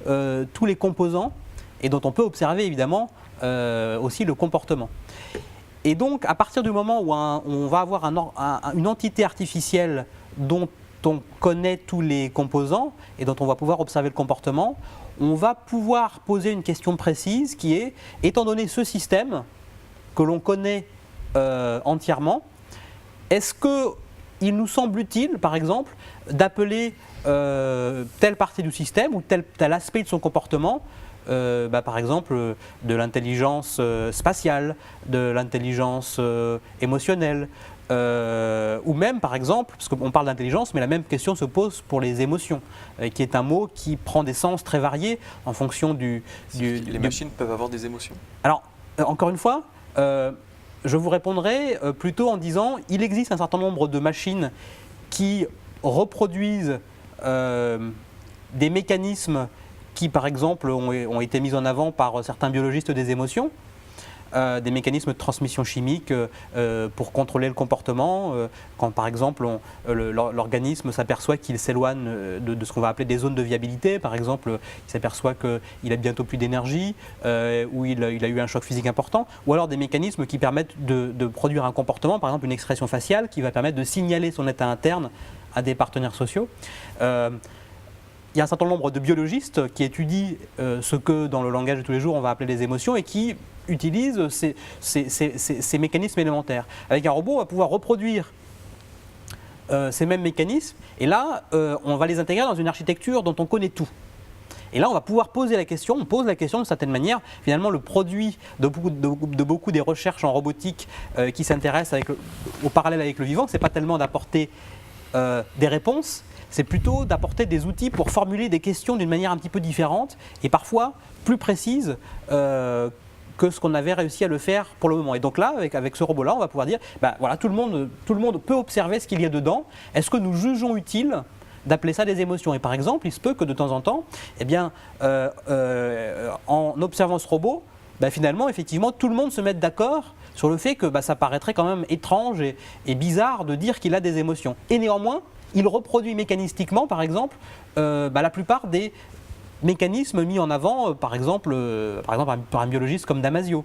tous les composants et dont on peut observer évidemment aussi le comportement. Et donc, à partir du moment où on va avoir une entité artificielle dont on connaît tous les composants et dont on va pouvoir observer le comportement, on va pouvoir poser une question précise qui est, étant donné ce système que l'on connaît entièrement, est-ce qu'il nous semble utile, par exemple, d'appeler telle partie du système ou tel aspect de son comportement par exemple, de l'intelligence spatiale, de l'intelligence émotionnelle, ou même, par exemple, parce qu'on parle d'intelligence, mais la même question se pose pour les émotions, qui est un mot qui prend des sens très variés en fonction Les machines peuvent avoir des émotions? Alors, encore une fois, je vous répondrai plutôt en disant il existe un certain nombre de machines qui reproduisent des mécanismes qui, par exemple, ont été mis en avant par certains biologistes des émotions, des mécanismes de transmission chimique pour contrôler le comportement, quand par exemple l'organisme s'aperçoit qu'il s'éloigne de ce qu'on va appeler des zones de viabilité, par exemple il s'aperçoit qu'il a bientôt plus d'énergie, ou il a eu un choc physique important, ou alors des mécanismes qui permettent de produire un comportement, par exemple une expression faciale qui va permettre de signaler son état interne à des partenaires sociaux. Il y a un certain nombre de biologistes qui étudient ce que dans le langage de tous les jours on va appeler les émotions et qui utilisent ces mécanismes élémentaires. Avec un robot, on va pouvoir reproduire ces mêmes mécanismes et là, on va les intégrer dans une architecture dont on connaît tout. Et là, on va pouvoir poser la question, on pose la question d'une certaine manière, finalement le produit de beaucoup des recherches en robotique qui s'intéressent au parallèle avec le vivant, c'est pas tellement d'apporter des réponses, c'est plutôt d'apporter des outils pour formuler des questions d'une manière un petit peu différente et parfois plus précise que ce qu'on avait réussi à le faire pour le moment. Et donc là, avec ce robot-là, on va pouvoir dire, voilà, tout le monde peut observer ce qu'il y a dedans. Est-ce que nous jugeons utile d'appeler ça des émotions? Et par exemple, il se peut que de temps en temps, en observant ce robot, finalement, effectivement, tout le monde se mette d'accord sur le fait que ça paraîtrait quand même étrange et bizarre de dire qu'il a des émotions. Et néanmoins, il reproduit mécanistiquement, par exemple, la plupart des mécanismes mis en avant, par exemple par un biologiste comme Damasio,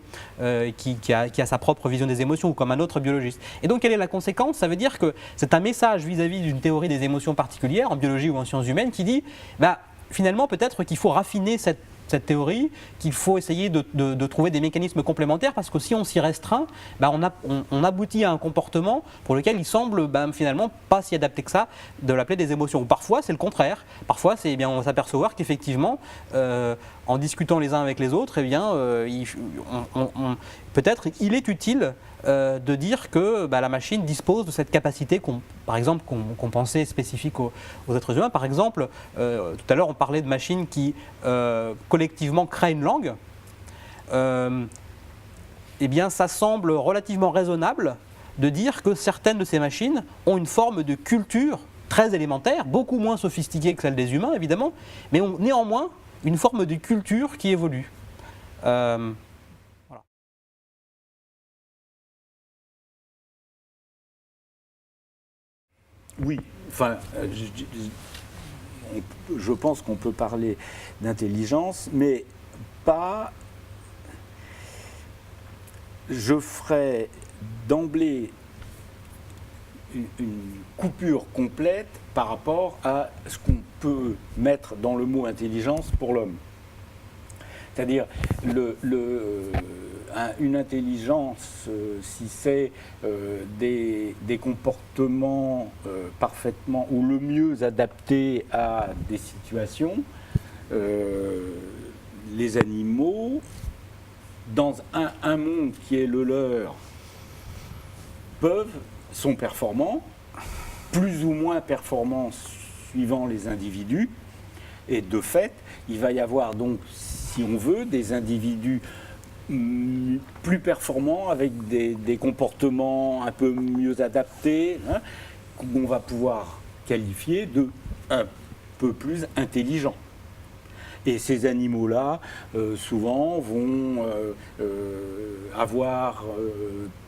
qui a sa propre vision des émotions, ou comme un autre biologiste. Et donc, quelle est la conséquence? Ça veut dire que c'est un message vis-à-vis d'une théorie des émotions particulière, en biologie ou en sciences humaines, qui dit, finalement, peut-être qu'il faut raffiner cette théorie, qu'il faut essayer de trouver des mécanismes complémentaires, parce que si on s'y restreint, on aboutit à un comportement pour lequel il semble finalement pas si adapté que ça de l'appeler des émotions. Ou parfois c'est le contraire, parfois on va s'apercevoir qu'effectivement en discutant les uns avec les autres, peut-être il est utile de dire que la machine dispose de cette capacité par exemple qu'on pensait spécifique aux êtres humains. Par exemple, tout à l'heure on parlait de machines qui collectivement créent une langue. Ça semble relativement raisonnable de dire que certaines de ces machines ont une forme de culture très élémentaire, beaucoup moins sophistiquée que celle des humains évidemment, mais ont néanmoins une forme de culture qui évolue. Oui, enfin, je pense qu'on peut parler d'intelligence, mais pas. Je ferai d'emblée une coupure complète par rapport à ce qu'on peut mettre dans le mot intelligence pour l'homme. C'est-à-dire, une intelligence, si c'est des comportements parfaitement ou le mieux adaptés à des situations, les animaux, dans un monde qui est le leur, sont performants, plus ou moins performants suivant les individus, et de fait, il va y avoir donc, si on veut, des individus plus performants avec des comportements un peu mieux adaptés, qu'on va pouvoir qualifier de un peu plus intelligents. Et ces animaux-là, souvent, vont avoir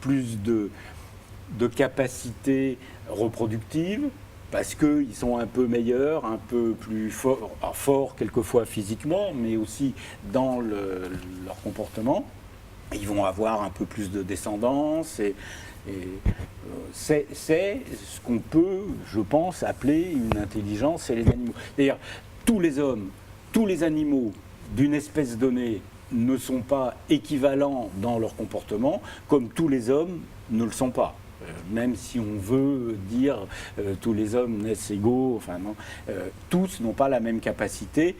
plus de capacités reproductives, parce qu'ils sont un peu meilleurs, un peu plus forts quelquefois physiquement, mais aussi dans leur comportement. Ils vont avoir un peu plus de descendance, c'est ce qu'on peut, je pense, appeler une intelligence chez les animaux. D'ailleurs, tous les hommes, tous les animaux d'une espèce donnée ne sont pas équivalents dans leur comportement, comme tous les hommes ne le sont pas. Même si on veut dire tous les hommes naissent égaux, enfin non, tous n'ont pas la même capacité.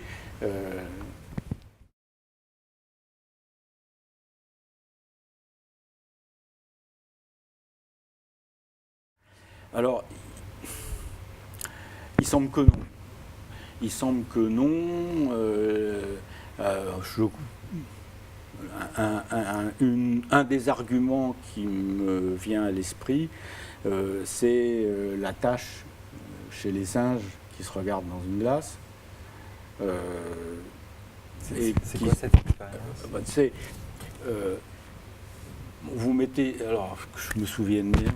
Alors, il semble que non. Il semble que non. Un des arguments qui me vient à l'esprit, c'est la tâche chez les singes qui se regardent dans une glace. C'est quoi cette expérience? Vous mettez, alors que je me souvienne bien,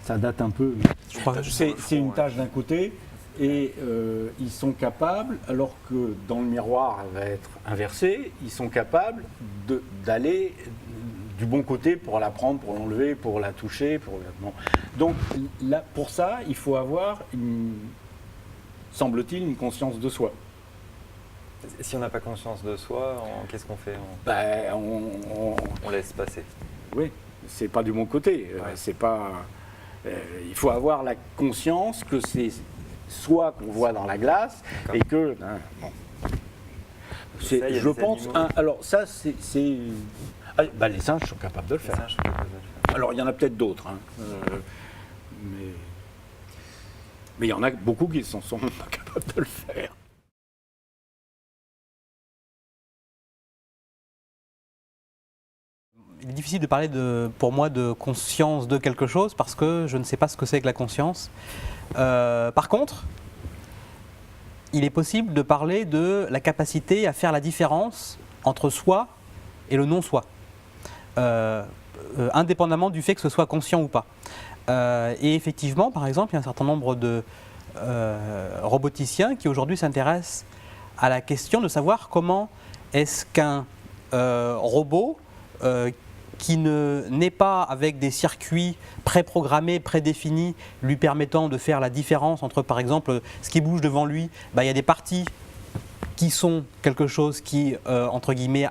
ça date un peu, Je crois que c'est une tâche d'un côté, et ils sont capables, alors que dans le miroir elle va être inversée, ils sont capables d'aller du bon côté pour la prendre, pour l'enlever, pour la toucher. Bon. Donc là, pour ça, il faut avoir, semble-t-il, une conscience de soi. Si on n'a pas conscience de soi, qu'est-ce qu'on fait? On laisse passer. Oui, c'est pas du bon côté. Ouais. C'est pas. Il faut avoir la conscience que c'est soi qu'on voit dans la glace et que. Bon. Ça, Je pense. Alors ça, c'est. Les singes sont capables de le Les faire. singes sont capables de le faire. Alors il y en a peut-être d'autres, mais il y en a beaucoup qui ne sont pas capables de le faire. Il est difficile de parler pour moi de conscience de quelque chose parce que je ne sais pas ce que c'est que la conscience. Par contre, il est possible de parler de la capacité à faire la différence entre soi et le non-soi, indépendamment du fait que ce soit conscient ou pas. Et effectivement, par exemple, il y a un certain nombre de roboticiens qui aujourd'hui s'intéressent à la question de savoir comment est-ce qu'un robot qui n'est pas avec des circuits préprogrammés, prédéfinis, lui permettant de faire la différence entre, par exemple, ce qui bouge devant lui, il y a des parties qui sont quelque chose qui, entre guillemets,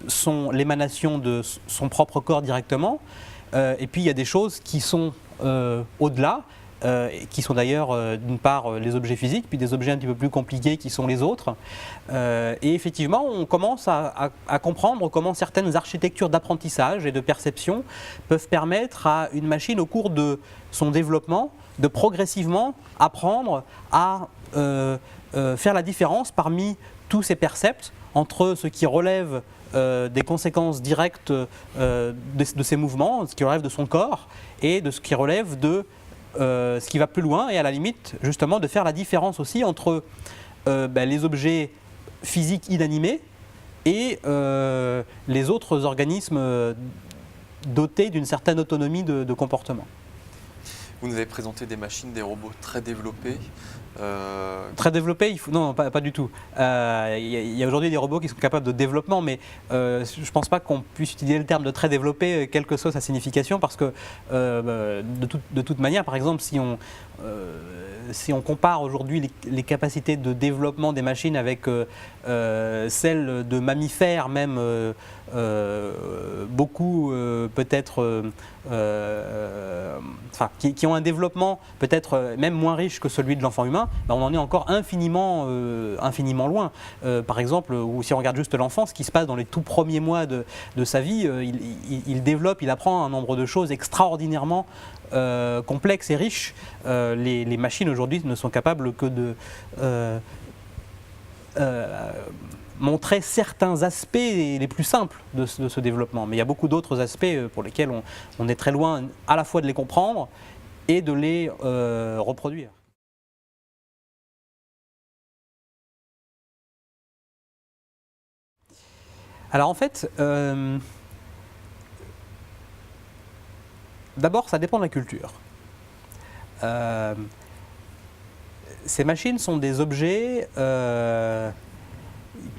sont l'émanation de son propre corps directement, et puis il y a des choses qui sont au-delà, qui sont d'ailleurs d'une part les objets physiques, puis des objets un petit peu plus compliqués qui sont les autres. Et effectivement, on commence à comprendre comment certaines architectures d'apprentissage et de perception peuvent permettre à une machine au cours de son développement de progressivement apprendre à faire la différence parmi tous ces percepts entre ce qui relève des conséquences directes de ses mouvements, ce qui relève de son corps, et de ce qui relève de ce qui va plus loin, et à la limite justement de faire la différence aussi entre les objets physiques inanimés et les autres organismes dotés d'une certaine autonomie de comportement. Vous nous avez présenté des machines, des robots très développés. Très développé, non, pas du tout. Il y a aujourd'hui des robots qui sont capables de développement, mais je ne pense pas qu'on puisse utiliser le terme de très développé, quelle que soit sa signification, parce que de toute manière, par exemple, si on compare aujourd'hui les capacités de développement des machines avec celles de mammifères, même beaucoup peut-être, qui ont un développement peut-être même moins riche que celui de l'enfant humain, on en est encore infiniment loin. Par exemple, ou si on regarde juste l'enfant, ce qui se passe dans les tout premiers mois de sa vie, il développe, il apprend un nombre de choses extraordinairement complexes et riches. Les machines aujourd'hui ne sont capables que de montrer certains aspects les plus simples de ce développement. Mais il y a beaucoup d'autres aspects pour lesquels on est très loin à la fois de les comprendre et de les reproduire. Alors en fait, d'abord ça dépend de la culture. Ces machines sont des objets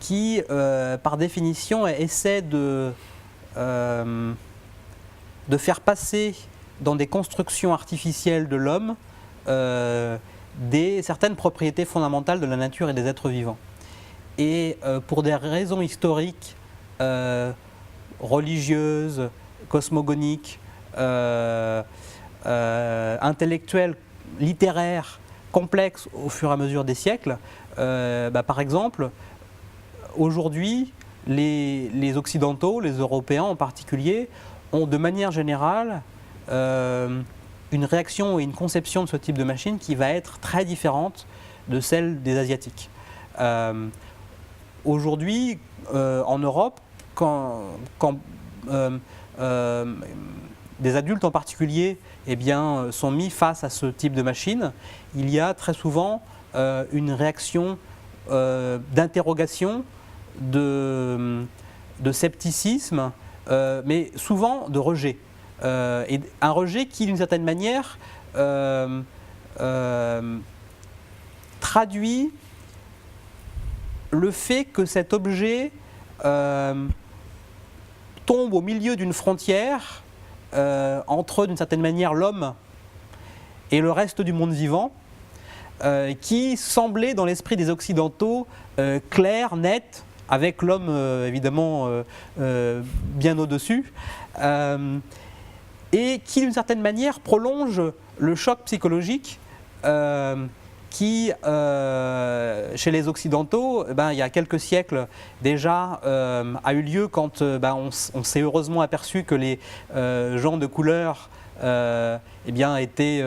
qui, par définition, essaient de faire passer dans des constructions artificielles de l'homme certaines propriétés fondamentales de la nature et des êtres vivants. Et pour des raisons historiques, religieuses, cosmogoniques, intellectuelles, littéraires, complexes au fur et à mesure des siècles, par exemple, aujourd'hui, les Occidentaux, les Européens en particulier, ont de manière générale une réaction et une conception de ce type de machine qui va être très différente de celle des Asiatiques. Aujourd'hui, en Europe, quand des adultes en particulier sont mis face à ce type de machine, il y a très souvent une réaction d'interrogation, de scepticisme, mais souvent de rejet. Et un rejet qui, d'une certaine manière, traduit le fait que cet objet tombe au milieu d'une frontière entre, d'une certaine manière, l'homme et le reste du monde vivant, qui semblait, dans l'esprit des Occidentaux, clair, net, avec l'homme évidemment bien au-dessus, et qui, d'une certaine manière, prolonge le choc psychologique qui, chez les Occidentaux, il y a quelques siècles déjà, a eu lieu quand on s'est heureusement aperçu que les gens de couleur étaient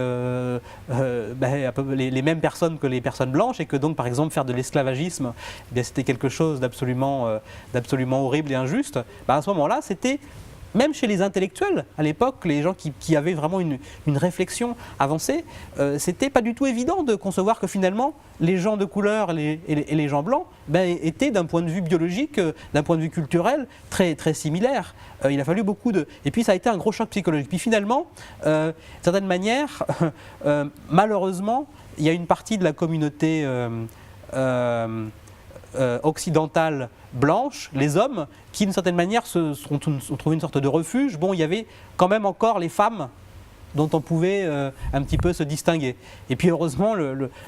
les mêmes personnes que les personnes blanches, et que donc, par exemple, faire de l'esclavagisme, c'était quelque chose d'absolument horrible et injuste. À ce moment-là, c'était, même chez les intellectuels, à l'époque, les gens qui avaient vraiment une réflexion avancée, c'était pas du tout évident de concevoir que finalement, les gens de couleur et les gens blancs étaient, d'un point de vue biologique, d'un point de vue culturel, très, très similaires. Il a fallu beaucoup de... Et puis ça a été un gros choc psychologique. Puis finalement, d'une certaine manière, malheureusement, il y a une partie de la communauté occidentale blanche, les hommes, qui d'une certaine manière ont trouvé une sorte de refuge. Bon, il y avait quand même encore les femmes dont on pouvait un petit peu se distinguer. Et puis heureusement,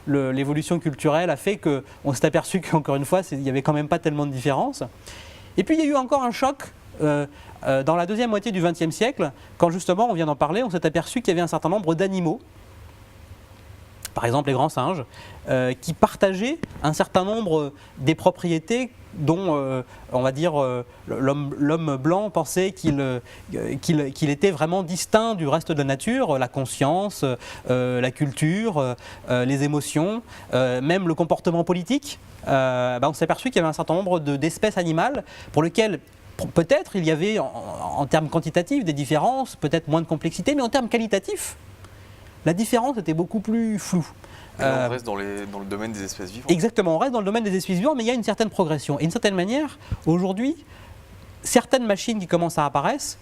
l'évolution culturelle a fait qu'on s'est aperçu qu'encore une fois, il n'y avait quand même pas tellement de différence. Et puis il y a eu encore un choc dans la deuxième moitié du XXe siècle, quand justement, on vient d'en parler, on s'est aperçu qu'il y avait un certain nombre d'animaux, par exemple les grands singes, qui partageaient un certain nombre des propriétés dont, on va dire, l'homme blanc pensait qu'il était vraiment distinct du reste de la nature, la conscience, la culture, les émotions, même le comportement politique. On s'est aperçu qu'il y avait un certain nombre d'espèces animales pour lesquelles peut-être il y avait en termes quantitatifs des différences, peut-être moins de complexité, mais en termes qualitatifs, la différence était beaucoup plus floue. On reste dans le domaine des espèces vivantes. Exactement, on reste dans le domaine des espèces vivantes, mais il y a une certaine progression. Et d'une certaine manière, aujourd'hui, certaines machines qui commencent à apparaître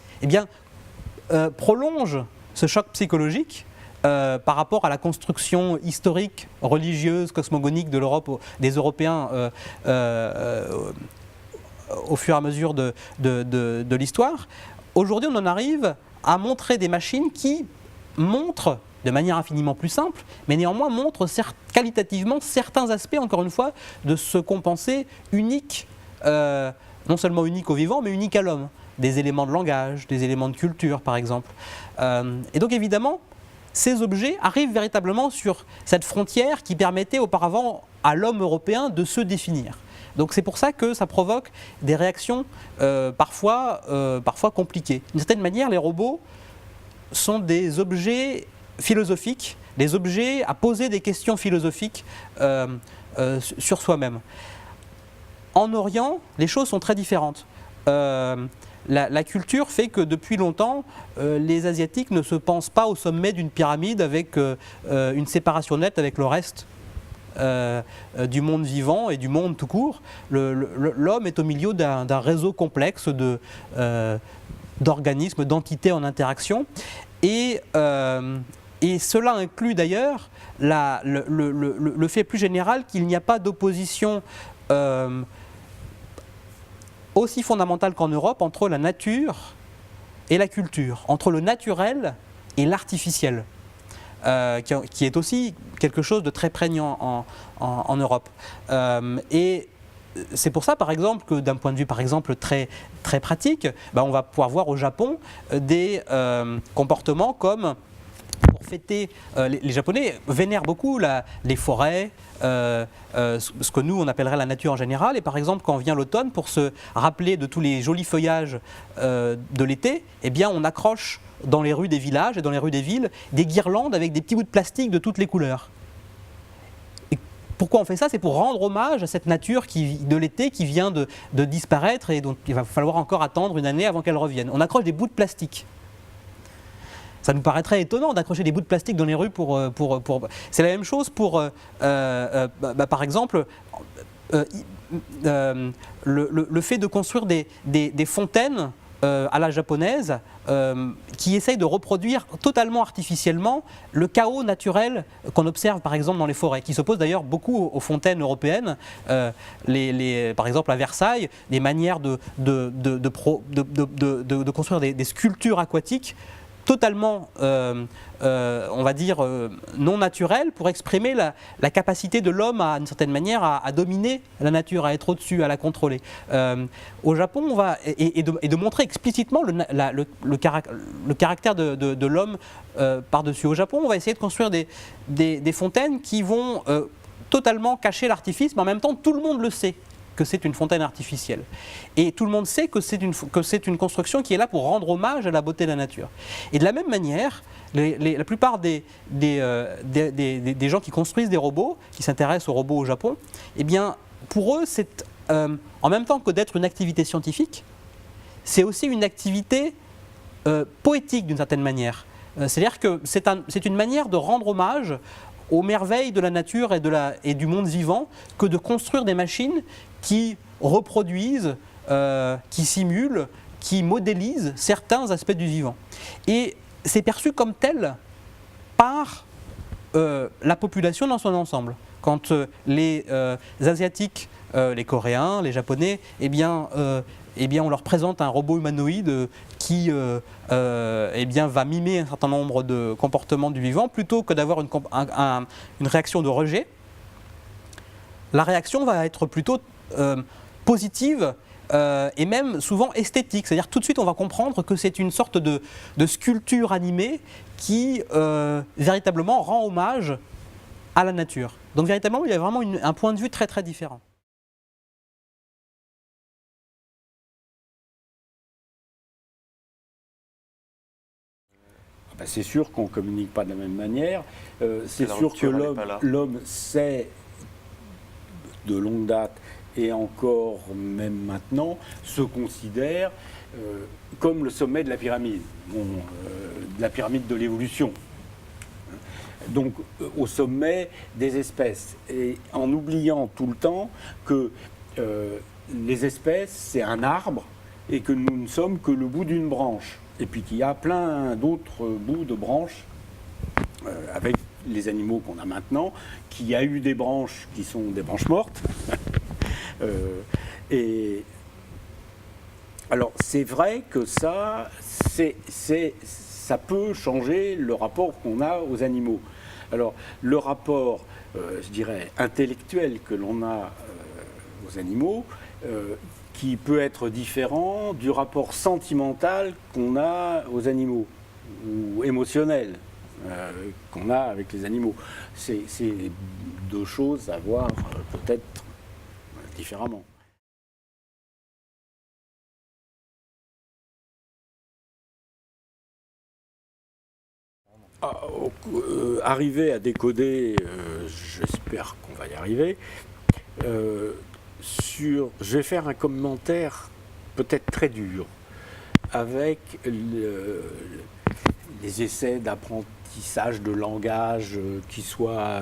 prolongent ce choc psychologique par rapport à la construction historique, religieuse, cosmogonique de l'Europe, des Européens au fur et à mesure de l'histoire. Aujourd'hui, on en arrive à montrer des machines qui montrent, de manière infiniment plus simple, mais néanmoins montrent qualitativement certains aspects, encore une fois, de ce qu'on pensait unique, non seulement unique au vivant, mais unique à l'homme. Des éléments de langage, des éléments de culture, par exemple. Et donc, évidemment, ces objets arrivent véritablement sur cette frontière qui permettait auparavant à l'homme européen de se définir. Donc c'est pour ça que ça provoque des réactions parfois compliquées. D'une certaine manière, les robots sont des objets philosophiques, des objets à poser des questions philosophiques sur soi-même. En Orient, les choses sont très différentes. La culture fait que depuis longtemps, les Asiatiques ne se pensent pas au sommet d'une pyramide avec une séparation nette avec le reste du monde vivant et du monde tout court. L'homme est au milieu d'un réseau complexe d'organismes, d'entités en interaction. Et cela inclut d'ailleurs le fait plus général qu'il n'y a pas d'opposition aussi fondamentale qu'en Europe entre la nature et la culture, entre le naturel et l'artificiel, qui est aussi quelque chose de très prégnant en Europe. Et c'est pour ça, par exemple, que d'un point de vue, par exemple, très, très pratique, on va pouvoir voir au Japon des comportements comme, fêter, les Japonais vénèrent beaucoup les forêts, ce que nous on appellerait la nature en général. Et par exemple, quand vient l'automne, pour se rappeler de tous les jolis feuillages de l'été, eh bien on accroche dans les rues des villages et dans les rues des villes des guirlandes avec des petits bouts de plastique de toutes les couleurs. Et pourquoi on fait ça? C'est pour rendre hommage à cette nature de l'été qui vient de disparaître et dont il va falloir encore attendre une année avant qu'elle revienne. On accroche des bouts de plastique. Ça nous paraîtrait étonnant d'accrocher des bouts de plastique dans les rues pour... C'est la même chose pour, par exemple, le fait de construire des fontaines à la japonaise qui essayent de reproduire totalement artificiellement le chaos naturel qu'on observe par exemple dans les forêts, qui s'oppose d'ailleurs beaucoup aux fontaines européennes. Par exemple à Versailles, des manières de construire des sculptures aquatiques totalement, on va dire, non naturel pour exprimer la capacité de l'homme, d'une certaine manière, à dominer la nature, à être au-dessus, à la contrôler. Au Japon, on va, et de montrer explicitement le caractère de l'homme par-dessus. Au Japon, on va essayer de construire des fontaines qui vont totalement cacher l'artifice, mais en même temps, tout le monde le sait que c'est une fontaine artificielle. Et tout le monde sait que c'est une construction qui est là pour rendre hommage à la beauté de la nature. Et de la même manière, la plupart des gens qui construisent des robots, qui s'intéressent aux robots au Japon, eh bien, pour eux, c'est en même temps que d'être une activité scientifique, c'est aussi une activité poétique d'une certaine manière. C'est-à-dire que c'est une manière de rendre hommage aux merveilles de la nature et du monde vivant que de construire des machines qui reproduisent, qui simulent, qui modélisent certains aspects du vivant. Et c'est perçu comme tel par la population dans son ensemble. Quand les Asiatiques, les Coréens, les Japonais, eh bien, on leur présente un robot humanoïde qui va mimer un certain nombre de comportements du vivant, plutôt que d'avoir une réaction de rejet, la réaction va être plutôt positive et même souvent esthétique. C'est-à-dire tout de suite on va comprendre que c'est une sorte de sculpture animée qui véritablement rend hommage à la nature. Donc véritablement il y a vraiment un point de vue très très différent. C'est sûr qu'on ne communique pas de la même manière. C'est sûr que l'homme sait de longue date et encore même maintenant se considère comme le sommet de la pyramide, de la pyramide de l'évolution. Donc au sommet des espèces, et en oubliant tout le temps que les espèces c'est un arbre et que nous ne sommes que le bout d'une branche. Et puis qu'il y a plein d'autres bouts de branches avec les animaux qu'on a maintenant, qu'il y a eu des branches qui sont des branches mortes. Et alors c'est vrai que ça peut changer le rapport qu'on a aux animaux. Alors le rapport, je dirais, intellectuel que l'on a aux animaux, qui peut être différent du rapport sentimental qu'on a aux animaux, ou émotionnel qu'on a avec les animaux. C'est deux choses à voir peut-être différemment. Arriver à décoder, j'espère qu'on va y arriver, je vais faire un commentaire peut-être très dur avec les essais d'apprentissage de langage qui soient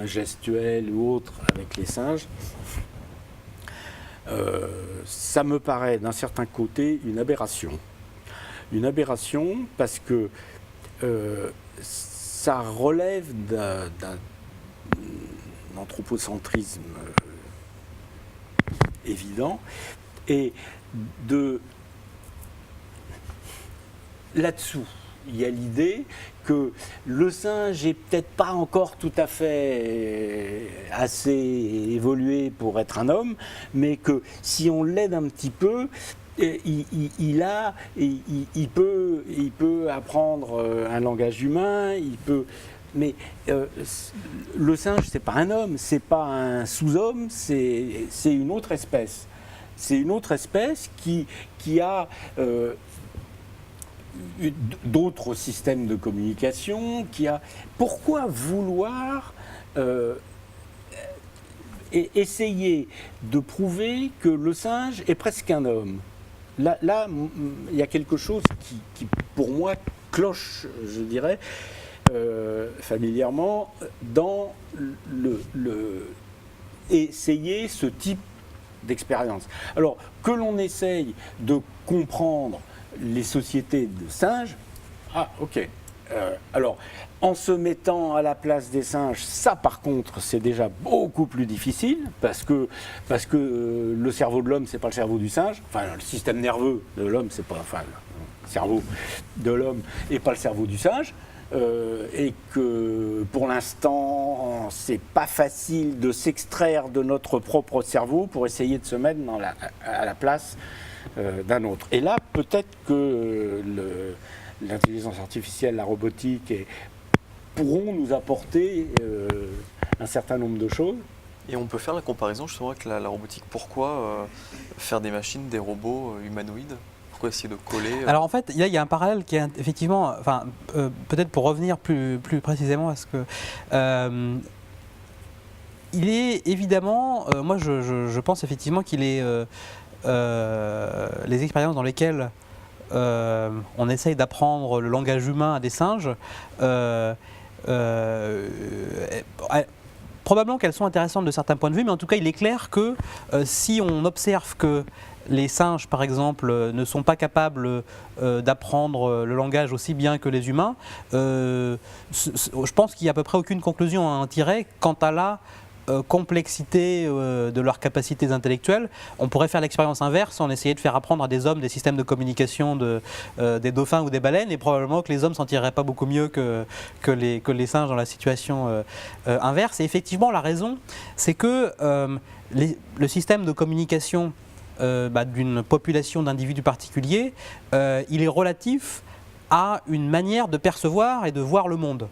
gestuels ou autres avec les singes. Ça me paraît d'un certain côté une aberration. Une aberration parce que ça relève d'un anthropocentrisme évident, et là-dessous, il y a l'idée que le singe est peut-être pas encore tout à fait assez évolué pour être un homme, mais que si on l'aide un petit peu, il peut apprendre un langage humain, mais le singe, c'est pas un homme, c'est pas un sous-homme, c'est une autre espèce. C'est une autre espèce qui a d'autres systèmes de communication, Pourquoi vouloir essayer de prouver que le singe est presque un homme? Là, il y a quelque chose qui pour moi, cloche, je dirais, familièrement, dans essayer ce type d'expérience. Alors, que l'on essaye de comprendre les sociétés de singes, ok. Alors, en se mettant à la place des singes, ça par contre, c'est déjà beaucoup plus difficile, parce que le cerveau de l'homme, c'est pas le cerveau du singe, enfin, le système nerveux de l'homme, c'est pas, enfin, le cerveau de l'homme n'est pas le cerveau du singe, et que pour l'instant, c'est pas facile de s'extraire de notre propre cerveau pour essayer de se mettre à la place d'un autre. Et là, peut-être que l'intelligence artificielle, la robotique pourront nous apporter un certain nombre de choses. Et on peut faire la comparaison justement avec la robotique. Pourquoi faire des machines, des robots humanoïdes? Pourquoi essayer de coller Alors en fait, il y a un parallèle qui est effectivement, enfin, peut-être pour revenir plus précisément à ce que... il est évidemment, moi je pense effectivement qu'il est... les expériences dans lesquelles on essaye d'apprendre le langage humain à des singes, probablement qu'elles sont intéressantes de certains points de vue, mais en tout cas il est clair que si on observe que les singes, par exemple, ne sont pas capables d'apprendre le langage aussi bien que les humains, je pense qu'il n'y a à peu près aucune conclusion à en tirer quant à la complexité de leurs capacités intellectuelles. On pourrait faire l'expérience inverse, on essayait de faire apprendre à des hommes des systèmes de communication des dauphins ou des baleines, et probablement que les hommes s'en tireraient pas beaucoup mieux que les singes dans la situation inverse. Et effectivement, la raison, c'est que le système de communication d'une population d'individus particuliers, il est relatif à une manière de percevoir et de voir le monde.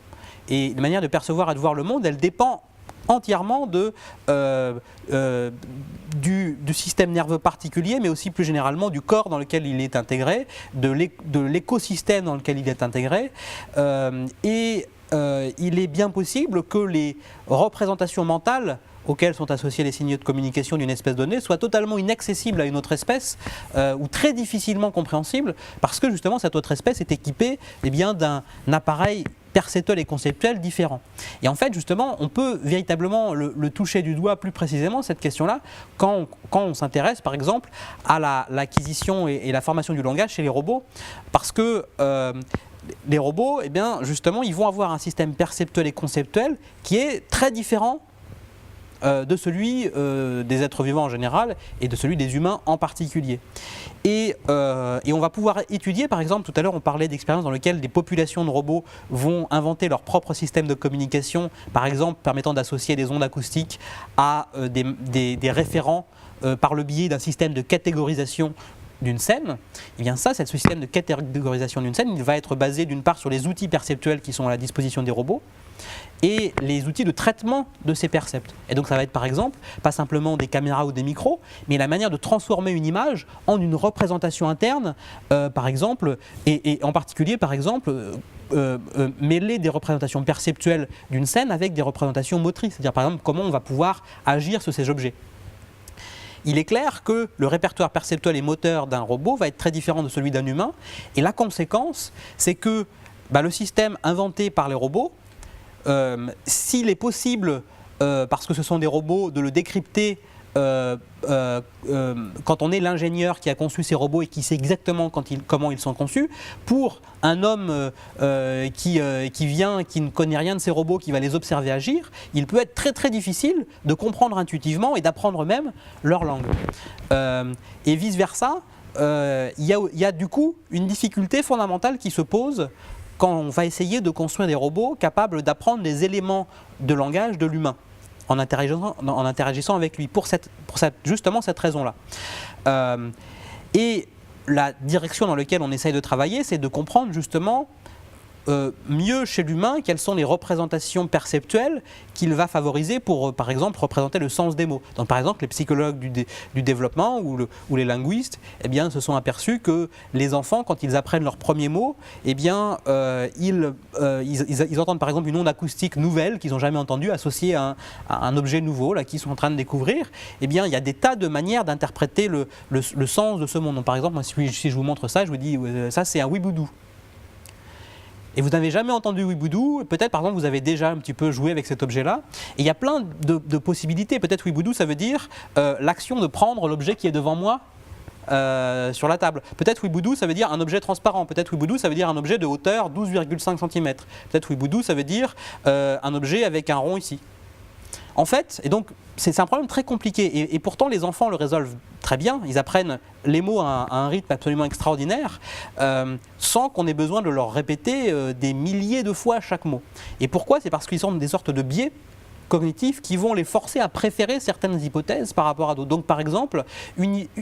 Et la manière de percevoir et de voir le monde, elle dépend entièrement du système nerveux particulier, mais aussi plus généralement du corps dans lequel il est intégré, de l'écosystème dans lequel il est intégré. Il est bien possible que les représentations mentales auxquels sont associés les signaux de communication d'une espèce donnée soient totalement inaccessibles à une autre espèce ou très difficilement compréhensibles parce que justement cette autre espèce est équipée d'un appareil perceptuel et conceptuel différent. Et en fait justement on peut véritablement le toucher du doigt plus précisément cette question-là quand on s'intéresse par exemple à l'acquisition et la formation du langage chez les robots parce que les robots, justement, ils vont avoir un système perceptuel et conceptuel qui est très différent de celui des êtres vivants en général et de celui des humains en particulier. Et on va pouvoir étudier, par exemple, tout à l'heure on parlait d'expériences dans lesquelles des populations de robots vont inventer leur propre système de communication, par exemple permettant d'associer des ondes acoustiques à des référents par le biais d'un système de catégorisation d'une scène. Et bien ça, ce système de catégorisation d'une scène, il va être basé d'une part sur les outils perceptuels qui sont à la disposition des robots, et les outils de traitement de ces percepts. Et donc ça va être par exemple, pas simplement des caméras ou des micros, mais la manière de transformer une image en une représentation interne, par exemple, et en particulier par exemple, mêler des représentations perceptuelles d'une scène avec des représentations motrices, c'est-à-dire par exemple comment on va pouvoir agir sur ces objets. Il est clair que le répertoire perceptuel et moteur d'un robot va être très différent de celui d'un humain, et la conséquence, c'est que le système inventé par les robots, s'il est possible, parce que ce sont des robots, de le décrypter quand on est l'ingénieur qui a conçu ces robots et qui sait exactement comment ils sont conçus, pour un homme qui vient, qui ne connaît rien de ces robots, qui va les observer agir, il peut être très très difficile de comprendre intuitivement et d'apprendre même leur langue. Et vice versa, il y a du coup une difficulté fondamentale qui se pose quand on va essayer de construire des robots capables d'apprendre les éléments de langage de l'humain en interagissant avec lui, pour justement cette raison-là. Et la direction dans laquelle on essaye de travailler, c'est de comprendre justement mieux chez l'humain quelles sont les représentations perceptuelles qu'il va favoriser pour, par exemple, représenter le sens des mots. Donc, par exemple, les psychologues du développement ou les linguistes eh bien, se sont aperçus que les enfants, quand ils apprennent leurs premiers mots, eh bien, ils entendent par exemple une onde acoustique nouvelle qu'ils n'ont jamais entendue associée à un objet nouveau là, qu'ils sont en train de découvrir. Eh bien, il y a des tas de manières d'interpréter le sens de ce monde. Donc, par exemple, moi, si je vous montre ça, je vous dis ça c'est un oui-boudou. Et vous n'avez jamais entendu oui-boudou, peut-être par exemple vous avez déjà un petit peu joué avec cet objet-là. Et il y a plein de possibilités. Peut-être oui-boudou, ça veut dire l'action de prendre l'objet qui est devant moi sur la table. Peut-être oui-boudou, ça veut dire un objet transparent. Peut-être oui-boudou, ça veut dire un objet de hauteur 12,5 cm. Peut-être oui-boudou, ça veut dire un objet avec un rond ici. En fait, et donc c'est un problème très compliqué et pourtant les enfants le résolvent très bien, ils apprennent les mots à un rythme absolument extraordinaire sans qu'on ait besoin de leur répéter des milliers de fois chaque mot. Et pourquoi ? C'est parce qu'ils ont des sortes de biais cognitifs qui vont les forcer à préférer certaines hypothèses par rapport à d'autres. Donc par exemple,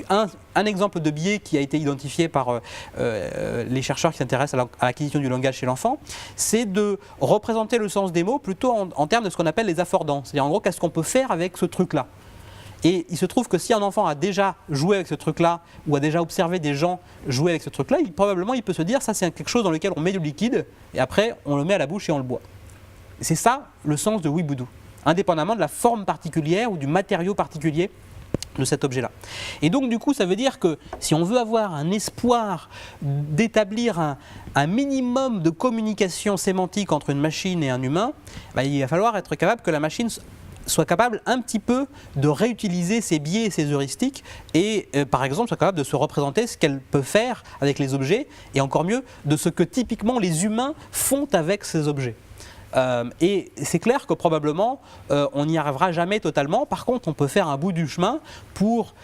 un exemple de biais qui a été identifié par les chercheurs qui s'intéressent à l'acquisition du langage chez l'enfant, c'est de représenter le sens des mots plutôt en termes de ce qu'on appelle les affordants. C'est-à-dire en gros, qu'est-ce qu'on peut faire avec ce truc-là ? Et il se trouve que si un enfant a déjà joué avec ce truc-là ou a déjà observé des gens jouer avec ce truc-là, probablement il peut se dire ça c'est quelque chose dans lequel on met du liquide et après on le met à la bouche et on le boit. C'est ça le sens de oui-boudou, indépendamment de la forme particulière ou du matériau particulier de cet objet-là. Et donc du coup ça veut dire que si on veut avoir un espoir d'établir un minimum de communication sémantique entre une machine et un humain, il va falloir être capable que la machine soit capable un petit peu de réutiliser ses biais et ses heuristiques et par exemple soit capable de se représenter ce qu'elle peut faire avec les objets et encore mieux de ce que typiquement les humains font avec ces objets. Et c'est clair que probablement on n'y arrivera jamais totalement. Par contre, on peut faire un bout du chemin pour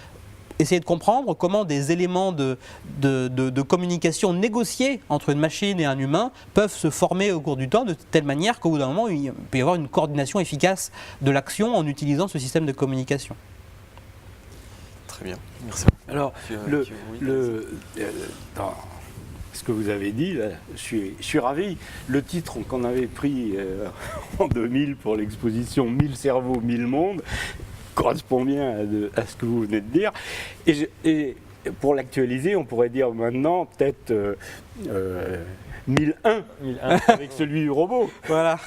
essayer de comprendre comment des éléments de communication négociés entre une machine et un humain peuvent se former au cours du temps de telle manière qu'au bout d'un moment, il peut y avoir une coordination efficace de l'action en utilisant ce système de communication. Très bien, merci. Alors, dans ce que vous avez dit, là, je suis ravi. Le titre qu'on avait pris en 2000 pour l'exposition 1000 cerveaux, 1000 mondes correspond bien à ce que vous venez de dire. Et pour l'actualiser, on pourrait dire maintenant peut-être 1001 avec celui du robot. Voilà.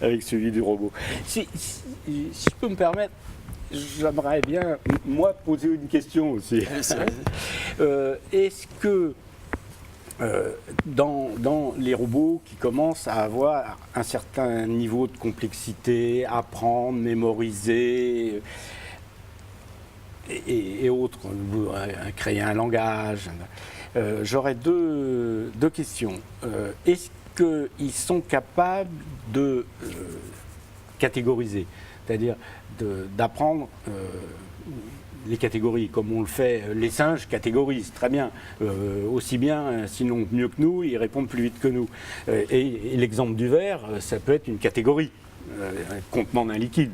Avec celui du robot. Si je peux me permettre, j'aimerais bien, moi, poser une question aussi. Est-ce que dans les robots qui commencent à avoir un certain niveau de complexité, apprendre, mémoriser et autres, créer un langage, j'aurais deux questions. Est-ce qu'ils sont capables de catégoriser, c'est-à-dire d'apprendre les catégories, comme on le fait, les singes catégorisent très bien, aussi bien, sinon mieux que nous, ils répondent plus vite que nous. Et l'exemple du verre, ça peut être une catégorie, contenant d'un liquide.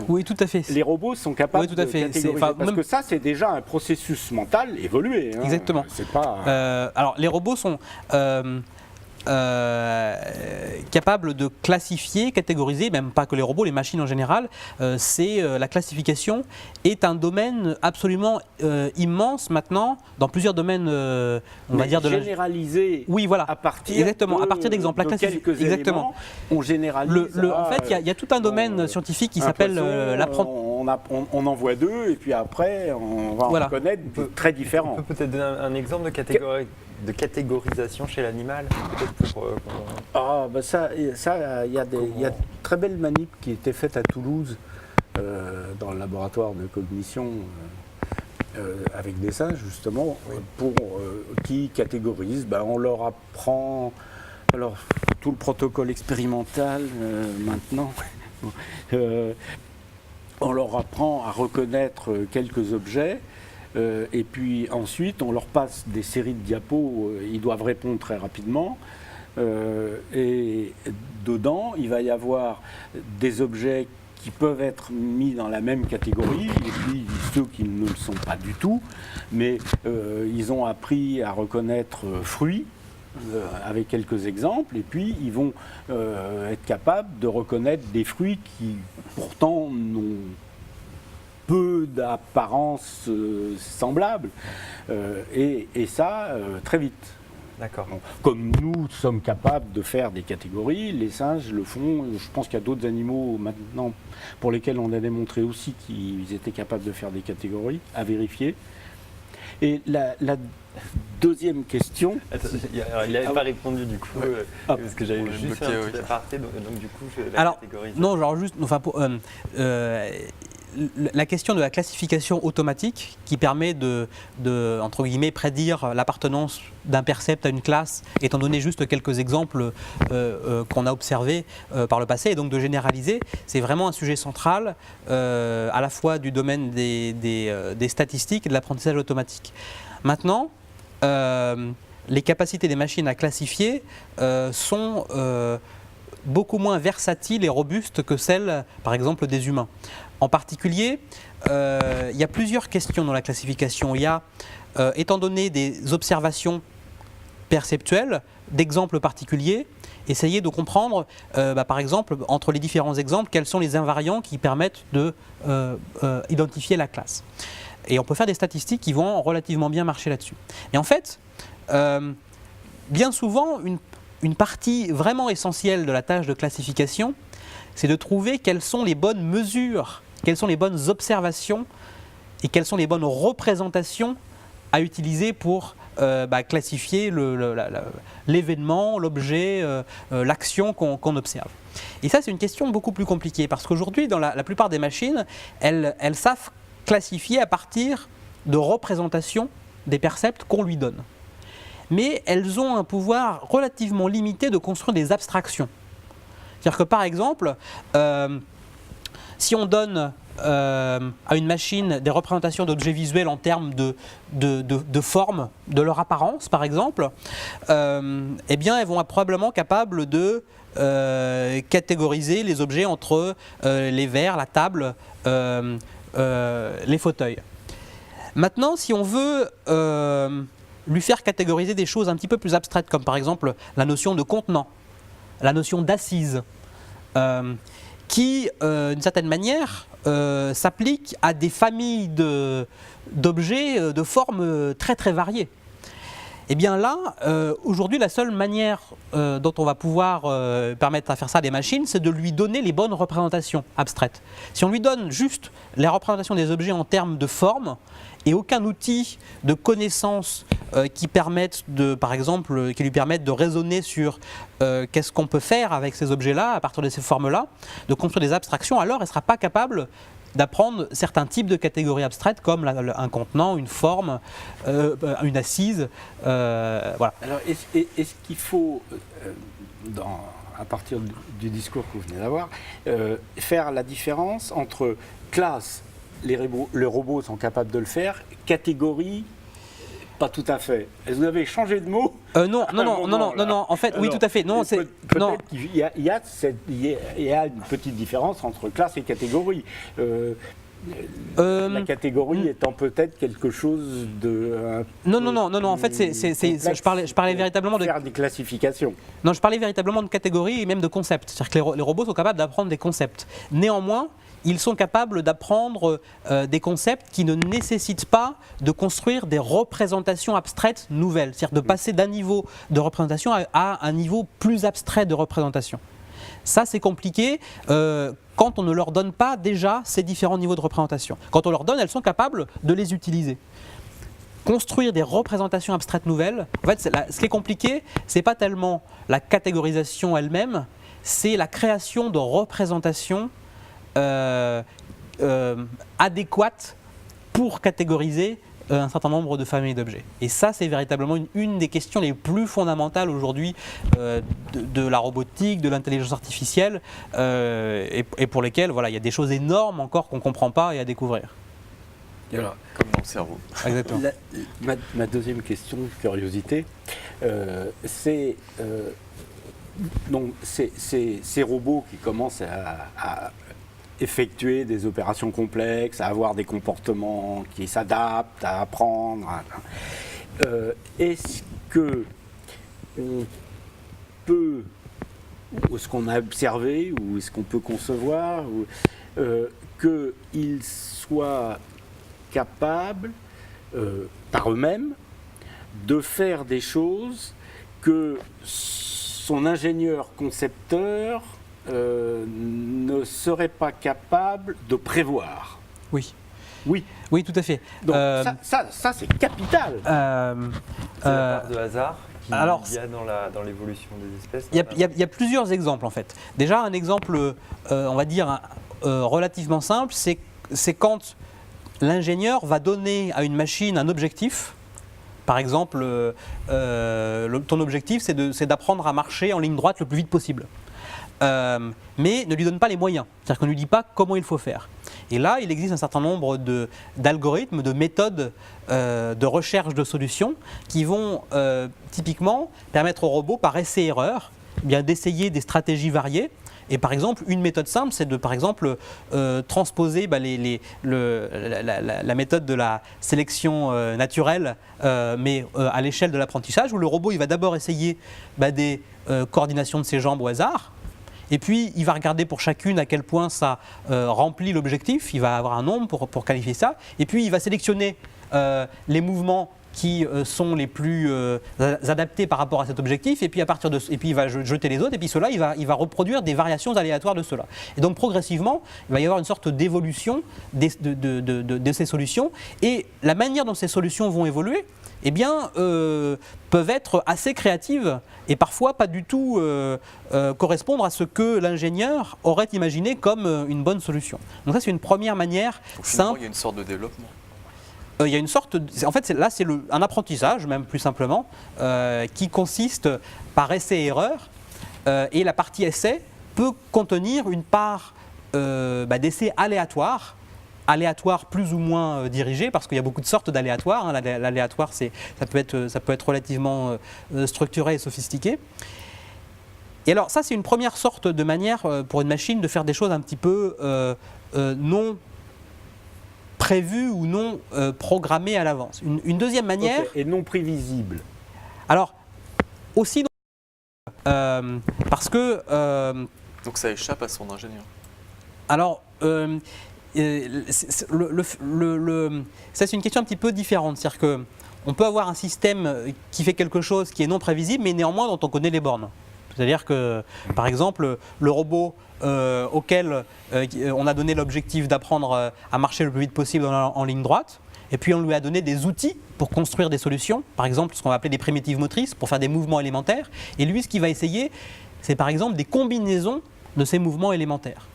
Oui, tout à fait. Les robots sont capables de catégoriser, parce que ça, c'est déjà un processus mental évolué. Hein. Exactement. C'est pas... alors, les robots sont capables de classifier, catégoriser, même pas que les robots, les machines en général. La classification est un domaine absolument immense maintenant, dans plusieurs domaines, on va dire généralisé. Oui, voilà. À partir exactement, à partir d'exemples. Quelques exactement. On généralise. En fait, il y a tout un domaine scientifique qui s'appelle l'apprentissage. On en voit deux, et puis après, on va en connaître très différents. On peut peut-être donner un exemple de catégorisation chez l'animal, peut-être pour... ça, il y a de très belles manips qui étaient faites à Toulouse dans le laboratoire de cognition avec des singes justement, qui catégorisent. On leur apprend tout le protocole expérimental maintenant. On leur apprend à reconnaître quelques objets. Et puis ensuite, on leur passe des séries de diapos, ils doivent répondre très rapidement. Et dedans, il va y avoir des objets qui peuvent être mis dans la même catégorie, et puis ceux qui ne le sont pas du tout, mais ils ont appris à reconnaître fruits, avec quelques exemples, et puis ils vont être capables de reconnaître des fruits qui pourtant n'ont peu d'apparence semblable, et ça très vite. D'accord. Bon, comme nous sommes capables de faire des catégories, les singes le font. Je pense qu'il y a d'autres animaux maintenant pour lesquels on a démontré aussi qu'ils étaient capables de faire des catégories, à vérifier. Et la deuxième question... Attends, il n'avait pas répondu du coup, parce que j'avais On est juste bloqué, fait un petit oui. aparté, donc du coup je la Alors, catégorise. non, genre juste, enfin, la question de la classification automatique qui permet de entre guillemets, prédire l'appartenance d'un percept à une classe, étant donné juste quelques exemples qu'on a observés par le passé, et donc de généraliser, c'est vraiment un sujet central à la fois du domaine des statistiques et de l'apprentissage automatique. Maintenant, les capacités des machines à classifier sont beaucoup moins versatiles et robustes que celles, par exemple, des humains. En particulier, il y a plusieurs questions dans la classification. Il y a, étant donné des observations perceptuelles, d'exemples particuliers, essayer de comprendre, par exemple, entre les différents exemples, quels sont les invariants qui permettent de identifier la classe. Et on peut faire des statistiques qui vont relativement bien marcher là-dessus. Mais en fait, bien souvent, une partie vraiment essentielle de la tâche de classification, c'est de trouver quelles sont les bonnes mesures, quelles sont les bonnes observations et quelles sont les bonnes représentations à utiliser pour classifier l'événement, l'objet, l'action qu'on observe. Et ça, c'est une question beaucoup plus compliquée parce qu'aujourd'hui, dans la plupart des machines, elles savent classifier à partir de représentations des percepts qu'on lui donne. Mais elles ont un pouvoir relativement limité de construire des abstractions. C'est-à-dire que par exemple, si on donne à une machine des représentations d'objets visuels en termes de forme, de leur apparence par exemple, eh bien elles vont être probablement capables de catégoriser les objets entre les verres, la table, les fauteuils. Maintenant, si on veut lui faire catégoriser des choses un petit peu plus abstraites, comme par exemple la notion de contenant, la notion d'assise, qui, d'une certaine manière, s'applique à des familles d'objets de formes très très variées. Et bien là, aujourd'hui, la seule manière dont on va pouvoir permettre à faire ça à des machines, c'est de lui donner les bonnes représentations abstraites. Si on lui donne juste les représentations des objets en termes de forme, et aucun outil de connaissance qui permette par exemple, qui lui permette de raisonner sur qu'est-ce qu'on peut faire avec ces objets-là, à partir de ces formes-là, de construire des abstractions, alors elle ne sera pas capable d'apprendre certains types de catégories abstraites comme un contenant, une forme, une assise, voilà. Alors, est-ce qu'il faut, à partir du discours que vous venez d'avoir, faire la différence entre classe, les robots sont capables de le faire, catégorie, pas tout à fait. Est-ce que vous avez changé de mot? Non, en fait, oui, tout à fait. Non, peut-être qu'il y a une petite différence entre classe et catégorie. La catégorie étant peut-être quelque chose de... Non, en fait, je parlais véritablement de... Faire des classifications. Non, je parlais véritablement de catégories et même de concepts. C'est-à-dire que les robots sont capables d'apprendre des concepts. Néanmoins, ils sont capables d'apprendre des concepts qui ne nécessitent pas de construire des représentations abstraites nouvelles. C'est-à-dire de passer d'un niveau de représentation à un niveau plus abstrait de représentation. Ça, c'est compliqué quand on ne leur donne pas déjà ces différents niveaux de représentation. Quand on leur donne, elles sont capables de les utiliser. Construire des représentations abstraites nouvelles, en fait, ce qui est compliqué, c'est pas tellement la catégorisation elle-même, c'est la création de représentations adéquates pour catégoriser un certain nombre de familles d'objets. Et ça, c'est véritablement une des questions les plus fondamentales aujourd'hui de la robotique, de l'intelligence artificielle, et pour lesquelles voilà, il y a des choses énormes encore qu'on ne comprend pas et à découvrir. Et alors, Comme dans le cerveau. Exactement. Ma deuxième question, curiosité, c'est donc ces robots qui commencent à effectuer des opérations complexes, à avoir des comportements qui s'adaptent, à apprendre. Est-ce que on peut, ou est-ce qu'on a observé, ou est-ce qu'on peut concevoir qu'ils soient capables, par eux-mêmes, de faire des choses que son ingénieur concepteur ne serait pas capable de prévoir? Oui. Oui. Oui, tout à fait. Donc ça c'est capital. C'est la part de hasard qu'il alors, y a dans l'évolution des espèces. Il y a plusieurs exemples en fait. Déjà, un exemple, on va dire, relativement simple, c'est quand l'ingénieur va donner à une machine un objectif. Par exemple, ton objectif, c'est d'apprendre à marcher en ligne droite le plus vite possible. Mais ne lui donne pas les moyens, c'est-à-dire qu'on ne lui dit pas comment il faut faire. Et là, il existe un certain nombre d'algorithmes, de méthodes de recherche de solutions qui vont typiquement permettre au robot, par essai-erreur, d'essayer des stratégies variées. Et par exemple, une méthode simple, c'est de par exemple transposer la méthode de la sélection naturelle, mais à l'échelle de l'apprentissage, où le robot il va d'abord essayer des coordinations de ses jambes au hasard. Et puis, il va regarder pour chacune à quel point ça remplit l'objectif. Il va avoir un nombre pour qualifier ça. Et puis, il va sélectionner les mouvements qui sont les plus adaptés par rapport à cet objectif. Et puis, il va jeter les autres. Et puis, cela, il va reproduire des variations aléatoires de cela. Et donc, progressivement, il va y avoir une sorte d'évolution de ces solutions. Et la manière dont ces solutions vont évoluer, eh bien, peuvent être assez créatives et parfois pas du tout correspondre à ce que l'ingénieur aurait imaginé comme une bonne solution. Donc ça, c'est une première manière simple. Il y a une sorte de développement. Il y a une sorte en fait, là, c'est un apprentissage, même plus simplement, qui consiste par essai-erreur. Et la partie essai peut contenir une part d'essai aléatoire plus ou moins dirigé, parce qu'il y a beaucoup de sortes d'aléatoires. Hein. L'aléatoire, ça peut être relativement structuré et sophistiqué. Et alors ça, c'est une première sorte de manière pour une machine de faire des choses un petit peu non prévues ou non programmées à l'avance. Une deuxième manière... Okay. Et non prévisible. Alors, aussi parce que... Donc ça échappe à son ingénieur. Alors... ça, c'est une question un petit peu différente. C'est-à-dire qu'on peut avoir un système qui fait quelque chose qui est non prévisible, mais néanmoins dont on connaît les bornes. C'est-à-dire que, par exemple, le robot auquel on a donné l'objectif d'apprendre à marcher le plus vite possible en ligne droite, et puis on lui a donné des outils pour construire des solutions, par exemple ce qu'on va appeler des primitives motrices, pour faire des mouvements élémentaires. Et lui, ce qu'il va essayer, c'est par exemple des combinaisons de ces mouvements élémentaires.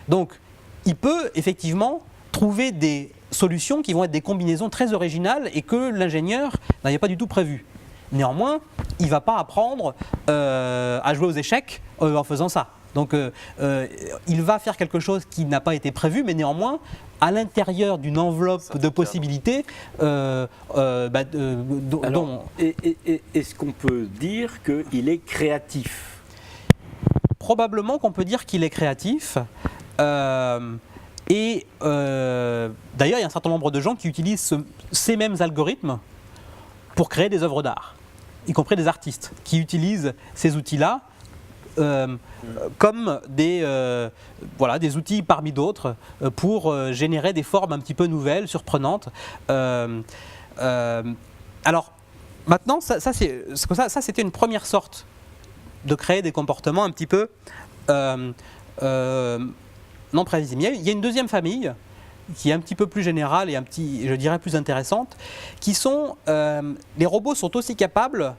Donc, il peut effectivement trouver des solutions qui vont être des combinaisons très originales et que l'ingénieur n'avait pas du tout prévues. Néanmoins, il ne va pas apprendre à jouer aux échecs en faisant ça. Donc, il va faire quelque chose qui n'a pas été prévu, mais néanmoins, à l'intérieur d'une enveloppe de possibilités. Est-ce qu'on peut dire qu'il est créatif? Probablement qu'on peut dire qu'il est créatif. D'ailleurs, il y a un certain nombre de gens qui utilisent ces mêmes algorithmes pour créer des œuvres d'art, y compris des artistes qui utilisent ces outils-là comme des outils parmi d'autres pour générer des formes un petit peu nouvelles, surprenantes. Alors, maintenant, ça c'était une première sorte de créer des comportements un petit peu non prévisibles. Il y a une deuxième famille qui est un petit peu plus générale et je dirais plus intéressante, qui sont les robots sont aussi capables,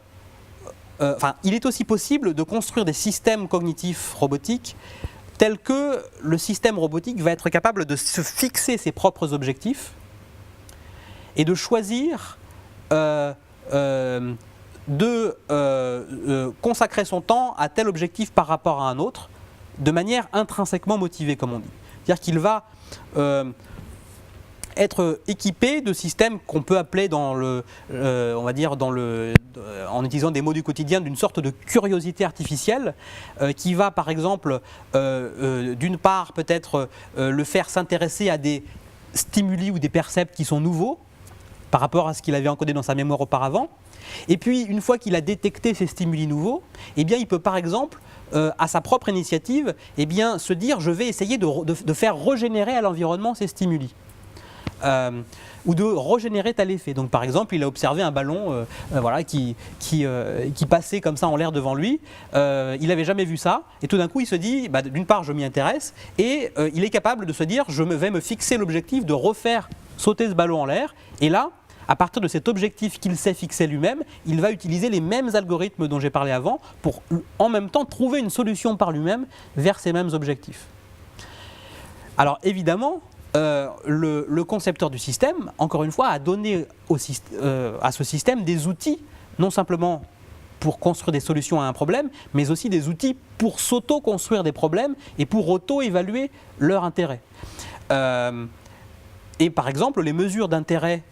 il est aussi possible de construire des systèmes cognitifs robotiques tels que le système robotique va être capable de se fixer ses propres objectifs et de choisir de consacrer son temps à tel objectif par rapport à un autre, de manière intrinsèquement motivée, comme on dit. C'est-à-dire qu'il va être équipé de systèmes qu'on peut appeler on va dire en utilisant des mots du quotidien, d'une sorte de curiosité artificielle qui va par exemple d'une part peut-être le faire s'intéresser à des stimuli ou des percepts qui sont nouveaux par rapport à ce qu'il avait encodé dans sa mémoire auparavant. Et puis une fois qu'il a détecté ces stimuli nouveaux, eh bien, il peut par exemple à sa propre initiative, eh bien, se dire je vais essayer de faire régénérer à l'environnement ces stimuli. Ou de régénérer tel effet. Donc par exemple, il a observé un ballon voilà, qui passait comme ça en l'air devant lui. Il n'avait jamais vu ça. Et tout d'un coup, il se dit, d'une part, je m'y intéresse. Et il est capable de se dire, je vais me fixer l'objectif de refaire sauter ce ballon en l'air. Et là, à partir de cet objectif qu'il s'est fixé lui-même, il va utiliser les mêmes algorithmes dont j'ai parlé avant pour en même temps trouver une solution par lui-même vers ces mêmes objectifs. Alors évidemment, le concepteur du système, encore une fois, a donné à ce système des outils, non simplement pour construire des solutions à un problème, mais aussi des outils pour s'auto-construire des problèmes et pour auto-évaluer leur intérêt. Et par exemple, les mesures d'intérêt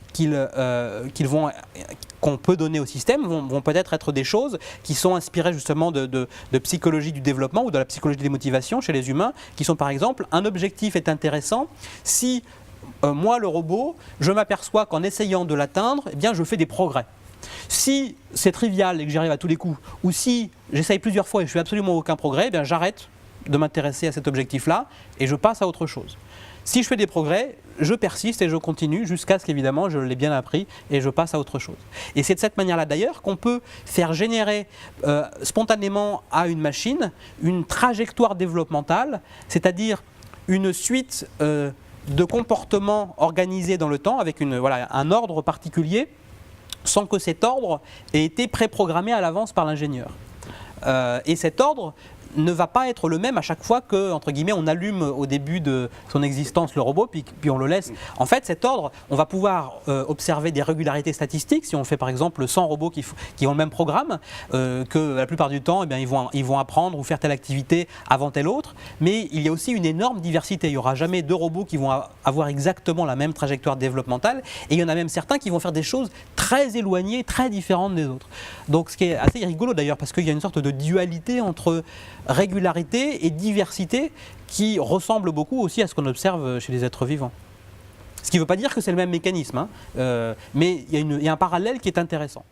qu'on peut donner au système vont peut-être être des choses qui sont inspirées justement de psychologie du développement ou de la psychologie des motivations chez les humains, qui sont par exemple, un objectif est intéressant si moi le robot, je m'aperçois qu'en essayant de l'atteindre, eh bien je fais des progrès. Si c'est trivial et que j'y arrive à tous les coups, ou si j'essaye plusieurs fois et je ne fais absolument aucun progrès, eh bien j'arrête de m'intéresser à cet objectif-là et je passe à autre chose. Si je fais des progrès, je persiste et je continue jusqu'à ce qu'évidemment je l'ai bien appris et je passe à autre chose. Et c'est de cette manière-là d'ailleurs qu'on peut faire générer spontanément à une machine une trajectoire développementale, c'est-à-dire une suite de comportements organisés dans le temps avec un ordre particulier sans que cet ordre ait été préprogrammé à l'avance par l'ingénieur. Et cet ordre ne va pas être le même à chaque fois que, entre guillemets, on allume au début de son existence le robot, puis on le laisse. En fait, cet ordre, on va pouvoir observer des régularités statistiques. Si on fait par exemple 100 robots qui ont le même programme, que la plupart du temps, eh bien, ils vont apprendre ou faire telle activité avant telle autre. Mais il y a aussi une énorme diversité. Il n'y aura jamais deux robots qui vont avoir exactement la même trajectoire développementale. Et il y en a même certains qui vont faire des choses très éloignées, très différentes des autres. Donc ce qui est assez rigolo d'ailleurs, parce qu'il y a une sorte de dualité entre régularité et diversité qui ressemble beaucoup aussi à ce qu'on observe chez les êtres vivants. Ce qui ne veut pas dire que c'est le même mécanisme, hein, mais il y a un parallèle qui est intéressant.